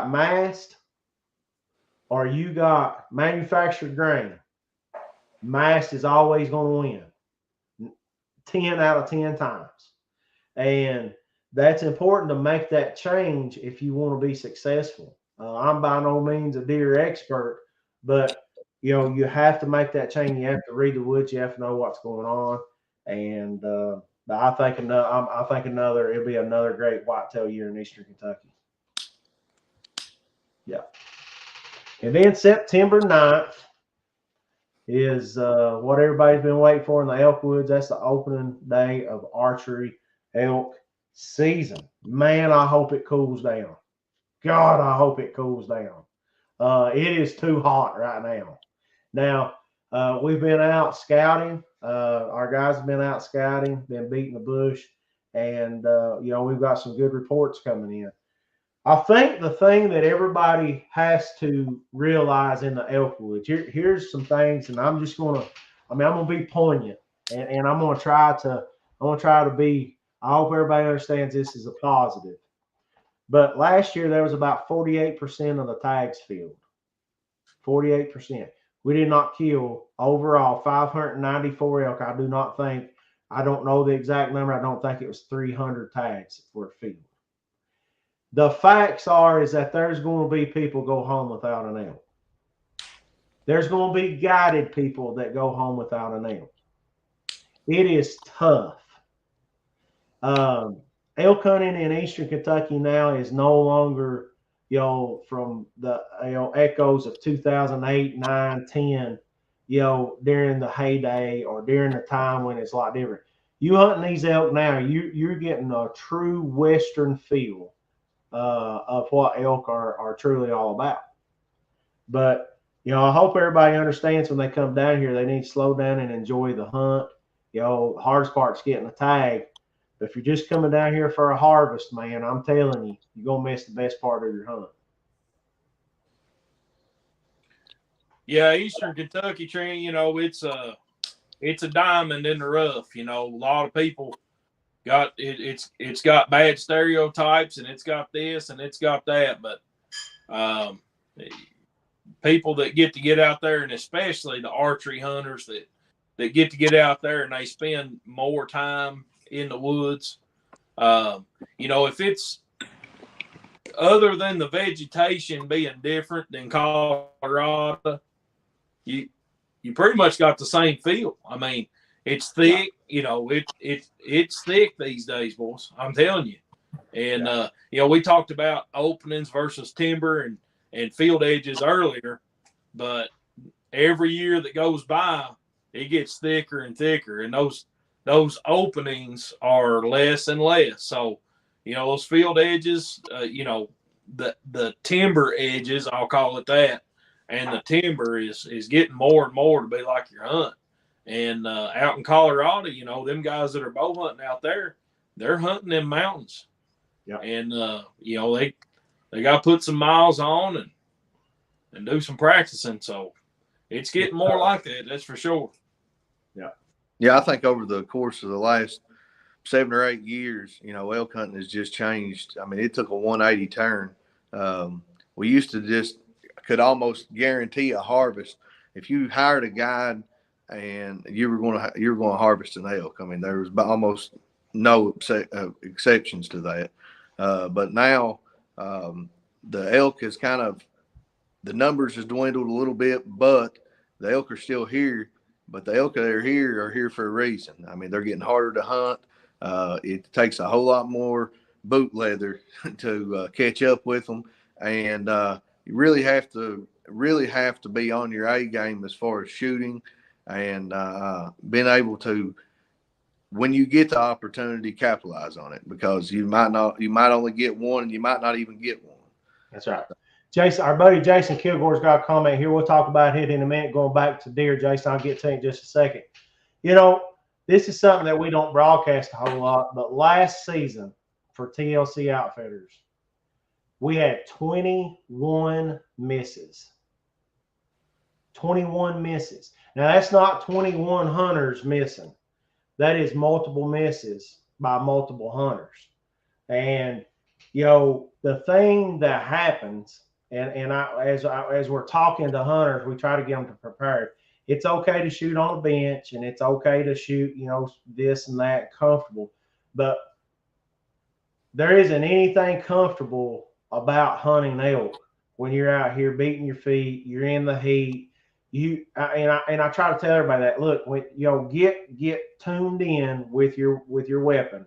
mast or you got manufactured grain, mast is always going to win 10 out of 10 times. And that's important to make that change if you want to be successful. I'm by no means a deer expert, but you have to make that change. You have to read the woods. You have to know what's going on. And I think it'll be another great whitetail year in Eastern Kentucky. Yeah. And then September 9th is what everybody's been waiting for in the elk woods. That's the opening day of archery elk season. Man, I hope it cools down. God, I hope it cools down. It is too hot right now. Now, we've been out scouting. Our guys have been out scouting, been beating the bush, and we've got some good reports coming in. I think the thing that everybody has to realize in the elk woods, here's some things, and I'm going to be poignant, and I'm going to try to be, I hope everybody understands this is a positive. But last year, there was about 48% of the tags filled. 48%. We did not kill overall 594 elk. I don't know the exact number. I don't think it was 300 tags that were filled. The facts is that there's going to be people go home without an elk. There's going to be guided people that go home without an elk. It is tough. Elk hunting in Eastern Kentucky now is no longer, from the echoes of 2008, 9, 10, during the heyday or during the time when it's a lot different. You hunting these elk now, you're getting a true Western feel of what elk are truly all about. But, I hope everybody understands when they come down here, they need to slow down and enjoy the hunt. The hardest part's getting a tag. But if you're just coming down here for a harvest, man, I'm telling you, you're going to miss the best part of your hunt. Yeah, Eastern Kentucky, Trent, it's a diamond in the rough. A lot of people got it. It's got bad stereotypes, and it's got this and it's got that. But people that get out there, and especially the archery hunters that get out there and they spend more time in the woods. If it's other than the vegetation being different than Colorado, you pretty much got the same feel. I mean, it's thick. You know, it's thick these days, boys. I'm telling you. And you know, we talked about openings versus timber and field edges earlier, but every year that goes by, it gets thicker and thicker, and those openings are less and less. So, you know, those field edges, you know, the timber edges, I'll call it that, and the timber is getting more and more to be like your hunt. And out in Colorado, you know, them guys that are bow hunting out there, they're hunting them mountains. Yeah. And you know, they got to put some miles on and do some practicing. So it's getting more like that. That's for sure. Yeah. Yeah, I think over the course of the last 7 or 8 years, you know, elk hunting has just changed. I mean, it took a 180 turn. We used to just could almost guarantee a harvest if you hired a guide and you were going to harvest an elk. I mean, there was almost no exceptions to that. But now the elk is kind of, the numbers has dwindled a little bit, but the elk are still here. But the elk that are here for a reason. I mean, they're getting harder to hunt. It takes a whole lot more boot leather to catch up with them, and you really have to be on your A game as far as shooting and being able to, when you get the opportunity, capitalize on it, because you might only get one, and you might not even get one. That's right. Jason, our buddy Jason Kilgore's got a comment here. We'll talk about it in a minute. Going back to deer, Jason, I'll get to it in just a second. You know, this is something that we don't broadcast a whole lot, but last season for TLC Outfitters, we had 21 misses. 21 misses. Now, that's not 21 hunters missing. That is multiple misses by multiple hunters. And, you know, the thing that happens, as we're talking to hunters, we try to get them to prepare. It's okay to shoot on a bench, and it's okay to shoot, you know, this and that comfortable, but there isn't anything comfortable about hunting elk when you're out here beating your feet, you're in the heat. I try to tell everybody that, look, when you know, get tuned in with your weapon,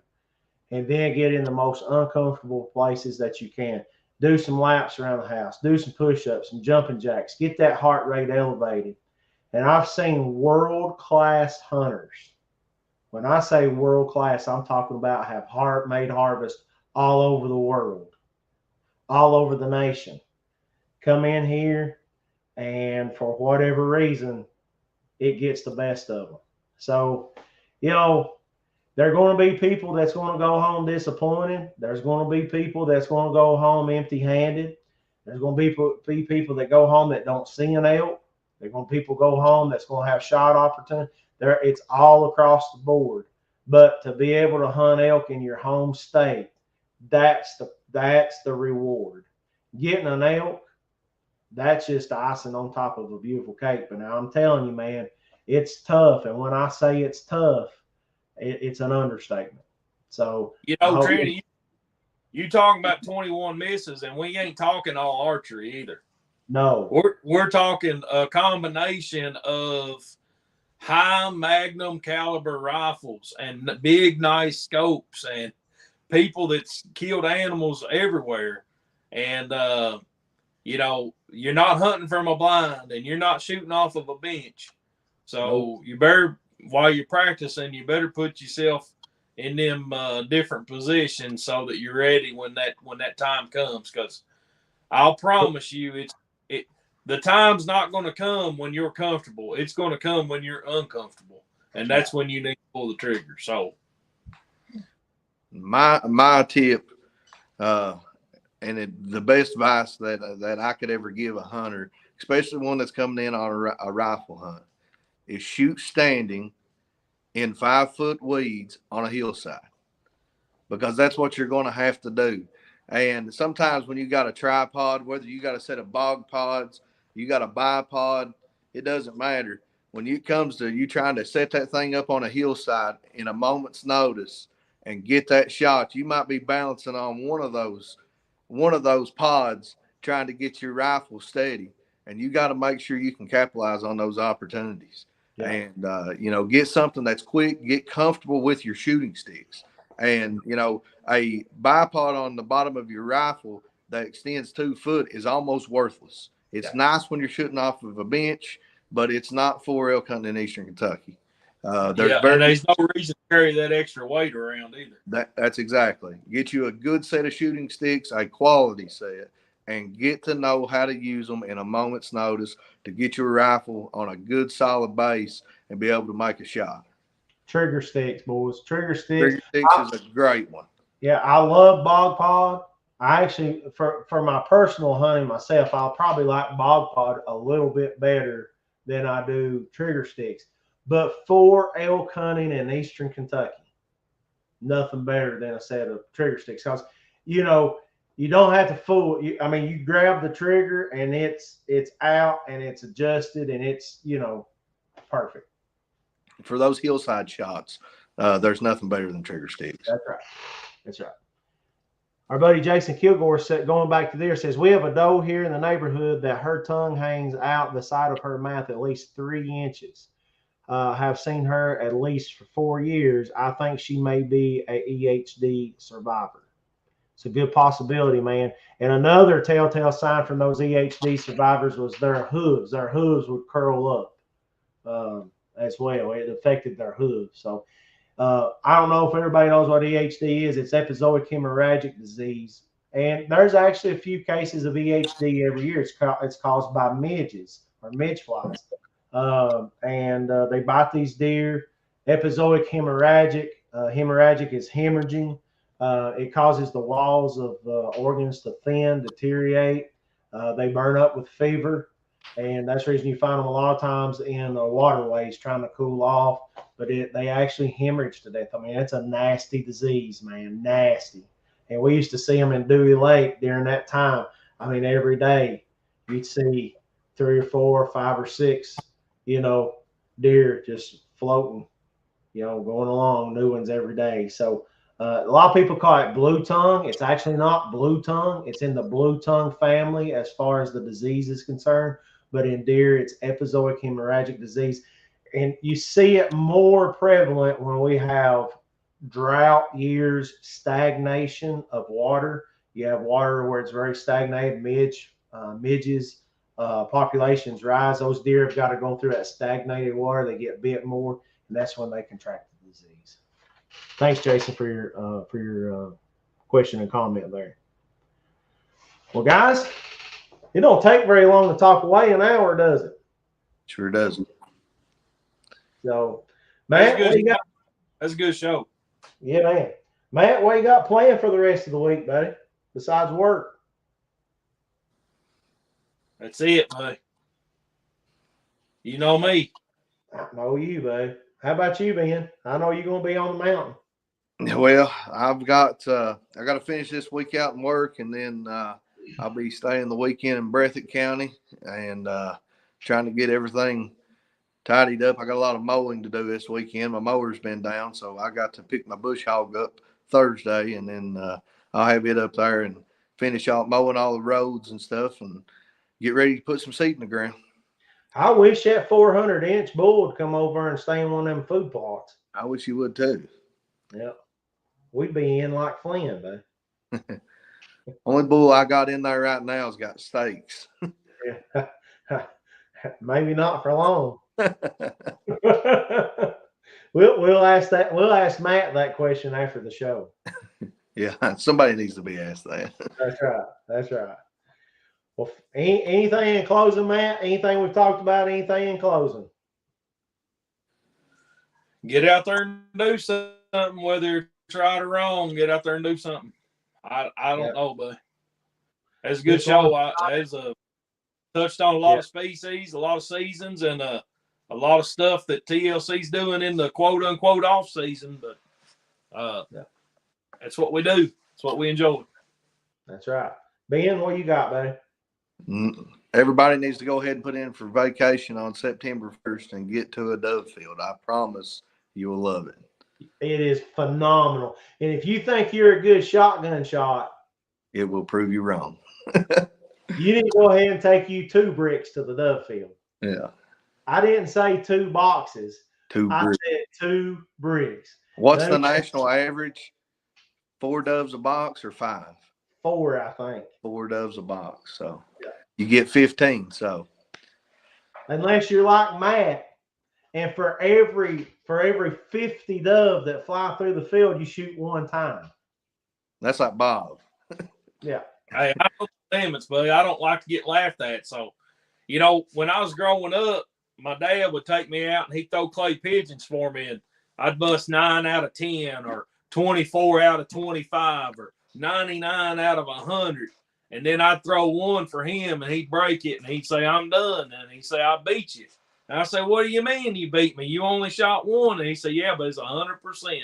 and then get in the most uncomfortable places that you can. Do some laps around the house, do some push-ups, some jumping jacks, get that heart rate elevated. And I've seen world-class hunters. When I say world-class, I'm talking about have made harvest all over the world, all over the nation. Come in here, and for whatever reason, it gets the best of them. So, you know, there are going to be people that's going to go home disappointed. There's going to be people that's going to go home empty-handed. There's going to be people that go home that don't see an elk. There's going to be people go home that's going to have shot opportunity. It's all across the board. But to be able to hunt elk in your home state, that's the reward. Getting an elk, that's just icing on top of a beautiful cake. But now I'm telling you, man, it's tough. And when I say it's tough, it's an understatement. So, you know, Trini, you talking about 21 misses, and we ain't talking all archery either. No, we're talking a combination of high magnum caliber rifles and big nice scopes and people that's killed animals everywhere. And you know, you're not hunting from a blind, and you're not shooting off of a bench. So you better, while you're practicing, you better put yourself in them different positions so that you're ready when that time comes. Because I'll promise you, the time's not going to come when you're comfortable. It's going to come when you're uncomfortable, and that's when you need to pull the trigger. So, my tip, the best advice that I could ever give a hunter, especially one that's coming in on a rifle hunt, is shoot standing in 5-foot weeds on a hillside, because that's what you're going to have to do. And sometimes when you got a tripod, whether you got a set of bog pods, you got a bipod, it doesn't matter. When it comes to you trying to set that thing up on a hillside in a moment's notice and get that shot, you might be balancing on one of those pods trying to get your rifle steady. And you got to make sure you can capitalize on those opportunities. Yeah. And get something that's quick, get comfortable with your shooting sticks. And a bipod on the bottom of your rifle that extends 2 foot is almost worthless. It's nice when you're shooting off of a bench, but it's not for elk hunting in Eastern Kentucky. And there's no reason to carry that extra weight around either. That's exactly. Get you a good set of shooting sticks, a quality set, and get to know how to use them in a moment's notice to get your rifle on a good solid base and be able to make a shot. Trigger sticks, boys. Trigger sticks. Trigger sticks is a great one. Yeah, I love bog pod. I actually, for my personal hunting myself, I'll probably like bog pod a little bit better than I do trigger sticks. But for elk hunting in Eastern Kentucky, nothing better than a set of trigger sticks. Because, you don't have to fool. You grab the trigger and it's out and it's adjusted and it's, perfect. For those hillside shots, there's nothing better than trigger sticks. That's right. Our buddy Jason Kilgore said, going back to there, says, we have a doe here in the neighborhood that her tongue hangs out the side of her mouth at least 3 inches. Have seen her at least for 4 years. I think she may be a EHD survivor. It's a good possibility, man. And another telltale sign from those EHD survivors was their hooves. Their hooves would curl up as well. It affected their hooves. So I don't know if everybody knows what EHD is. It's epizootic hemorrhagic disease. And there's actually a few cases of EHD every year. It's caused by midges or midge flies. And they bite these deer. Epizootic hemorrhagic. Hemorrhagic is hemorrhaging. It causes the walls of organs to thin, deteriorate. They burn up with fever. And that's the reason you find them a lot of times in waterways trying to cool off. But they actually hemorrhage to death. It's a nasty disease, man. Nasty. And we used to see them in Dewey Lake during that time. Every day you'd see 3 or 4 or 5 or 6 deer just floating, going along, new ones every day. So a lot of people call it blue tongue. It's actually not blue tongue. It's in the blue tongue family as far as the disease is concerned. But in deer, it's epizootic hemorrhagic disease. And you see it more prevalent when we have drought years, stagnation of water. You have water where it's very stagnated, midges. Populations rise. Those deer have got to go through that stagnated water. They get bit more, and that's when they contract the disease. Thanks, Jason, for your question and comment there. Well, guys, it don't take very long to talk away an hour, does it? Sure doesn't. So, Matt, that's a good show. Yeah, man. Matt, what you got planned for the rest of the week, buddy? Besides work. That's it, buddy. You know me. I know you, buddy. How about you, Ben? I know you're going to be on the mountain. Well, I got to finish this week out and work, and then I'll be staying the weekend in Breathitt County and trying to get everything tidied up. I got a lot of mowing to do this weekend. My mower's been down, so I got to pick my bush hog up Thursday, and then I'll have it up there and finish off mowing all the roads and stuff and get ready to put some seed in the ground. I wish that 400-inch bull would come over and stay in one of them food plots. I wish you would too. Yep. We'd be in like Flynn, buddy. Only bull I got in there right now has got steaks. Yeah. Maybe not for long. We'll ask that. We'll ask Matt that question after the show. Yeah, somebody needs to be asked that. That's right. That's right. Well, anything in closing, Matt? Anything we've talked about? Anything in closing? Get out there and do something, whether it's right or wrong. Get out there and do something. I don't know, but it's a good show. It's touched on a lot of species, a lot of seasons, and a lot of stuff that TLC's doing in the quote unquote off season. But that's what we do. That's what we enjoy. That's right. Ben, what you got, buddy? Everybody needs to go ahead and put in for vacation on September 1st and get to a dove field. I promise you will love it. It is phenomenal. And if you think you're a good shotgun shot, it will prove you wrong. You need to go ahead and take you 2 bricks to the dove field. Yeah. I didn't say 2 boxes. Two I bricks. said 2 bricks. What's the Them national average? 4 doves a box or 5? 4, I think. 4 doves a box. So Yeah. you get 15. So Unless you're like Matt, and for every 50 dove that fly through the field, you shoot 1 time. that's like Bob. Yeah. Hey, I know the limits, buddy. I don't like to get laughed at. So, you know, when I was growing up, my dad would take me out and he'd throw clay pigeons for me, and I'd bust 9 out of 10 or 24 out of 25 or 99 out of 100. And then I'd throw 1 for him and he'd break it and he'd say, I'm done. And he'd say, I beat you. And I say, what do you mean you beat me? You only shot 1. And he said, yeah, but it's 100%.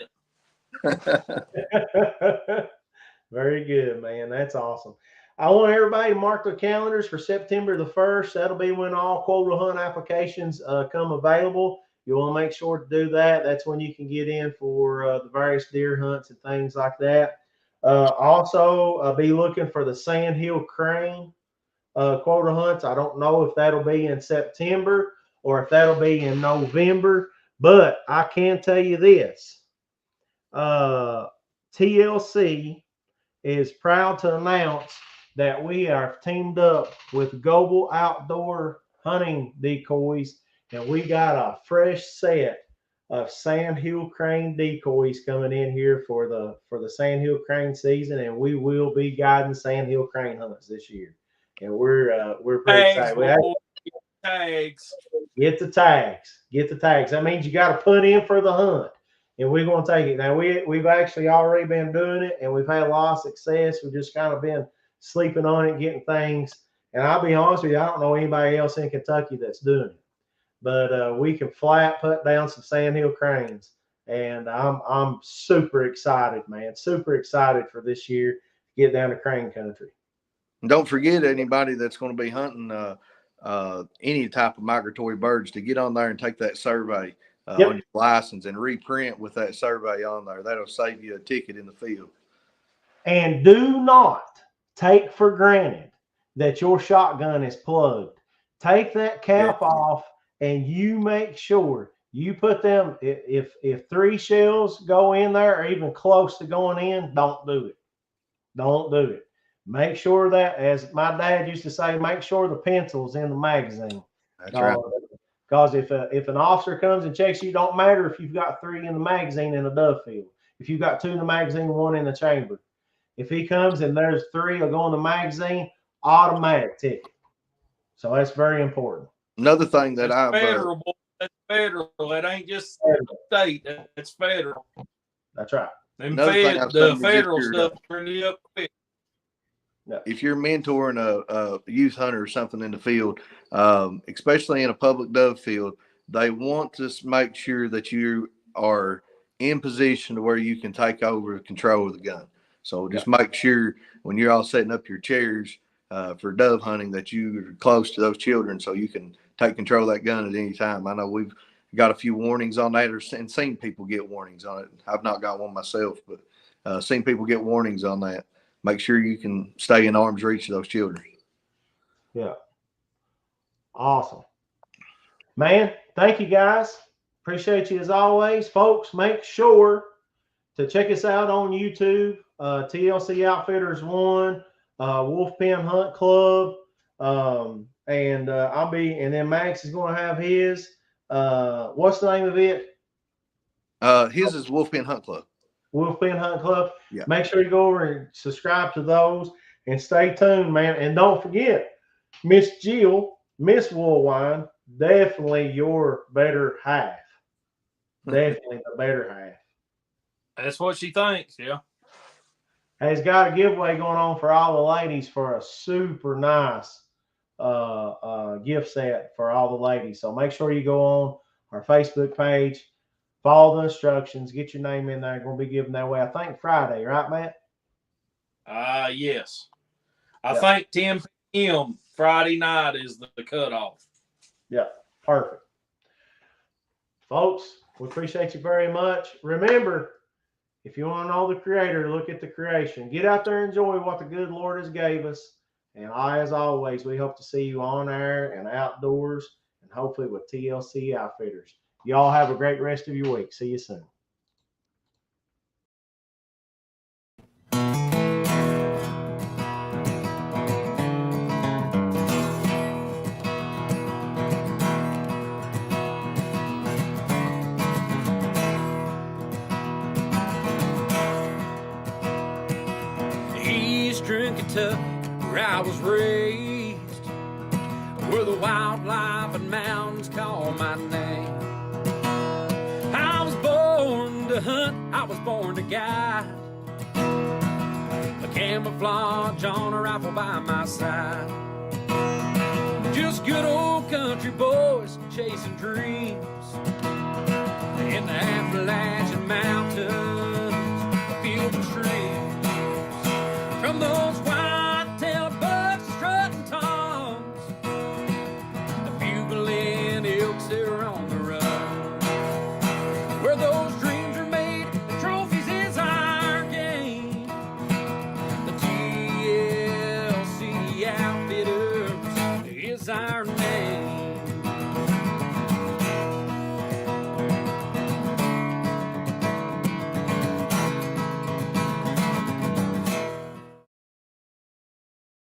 Very good, man. That's awesome. I want everybody to mark their calendars for September the 1st. That'll be when all quota hunt applications come available. You want to make sure to do that. That's when you can get in for the various deer hunts and things like that. Also, be looking for the sandhill crane quota hunts. I don't know if that'll be in September or if that'll be in November, but I can tell you this. TLC is proud to announce that we are teamed up with Global Outdoor Hunting Decoys, and we got a fresh set of sandhill crane decoys coming in here for the sandhill crane season, and we will be guiding sandhill crane hunts this year, and we're pretty Tags, excited. boy, tags. Get the tags. Get the tags. That means you got to put in for the hunt. And we're going to take it. Now, we've actually already been doing it, and we've had a lot of success. We've just kind of been sleeping on it, getting things. And I'll be honest with you, I don't know anybody else in Kentucky that's doing it. But we can flat put down some sandhill cranes. And I'm super excited, man. Super excited for this year to get down to crane country. And don't forget anybody that's going to be hunting any type of migratory birds to get on there and take that survey on your license and reprint with that survey on there. That'll save you a ticket in the field. And do not take for granted that your shotgun is plugged. Take that cap off and you make sure you put them, if 3 shells go in there or even close to going in, don't do it. Don't do it. Make sure that, as my dad used to say, make sure the pencil's in the magazine. That's right. Because if an officer comes and checks you, don't matter if you've got 3 in the magazine in a dove field. If you've got 2 in the magazine, 1 in the chamber. If he comes and there's 3 will go in the magazine, automatic ticket. So that's very important. Another thing that That's federal. That's federal. That ain't just state. That's federal. That's right. And the federal stuff turn you up quick. If you're mentoring a youth hunter or something in the field, especially in a public dove field, they want to make sure that you are in position to where you can take over control of the gun. So just make sure when you're all setting up your chairs for dove hunting that you're close to those children so you can take control of that gun at any time. I know we've got a few warnings on that and seen people get warnings on it. I've not got one myself, but seen people get warnings on that. Make sure you can stay in arm's reach of those children. Yeah. Awesome. Man, thank you guys. Appreciate you as always. Folks, make sure to check us out on YouTube. TLC Outfitters 1, Wolf Pen Hunt Club. And then Max is going to have his. What's the name of it? His is Wolf Pen Hunt Club. Wolf Pen Hunt Club. Yeah. Make sure you go over and subscribe to those and stay tuned, man. And don't forget, Miss Jill, Miss Woolwine, definitely your better half. Definitely the better half. That's what she thinks, yeah. Has got a giveaway going on for all the ladies for a super nice gift set for all the ladies. So make sure you go on our Facebook page, follow the instructions, get your name in there. We're going to be giving that away, I think, Friday, right, Matt? Yes. I think 10 p.m. Friday night is the cutoff. Yeah, perfect. Folks, we appreciate you very much. Remember, if you want to know the Creator, look at the creation. Get out there and enjoy what the good Lord has gave us. And as always, we hope to see you on air and outdoors and hopefully with TLC Outfitters. Y'all have a great rest of your week. See you soon. Eastern Kentucky, where I was raised, where the wildlife and mountains call my name. I was born to hunt, I was born to guide, a camouflage on a rifle by my side. Just good old country boys chasing dreams in the Appalachian Mountains, fields and streams. From those white-tailed bucks strutting toms, the bugling elks that are on the run, where those dreams are made, the trophies is our game. The TLC Outfitters is our name.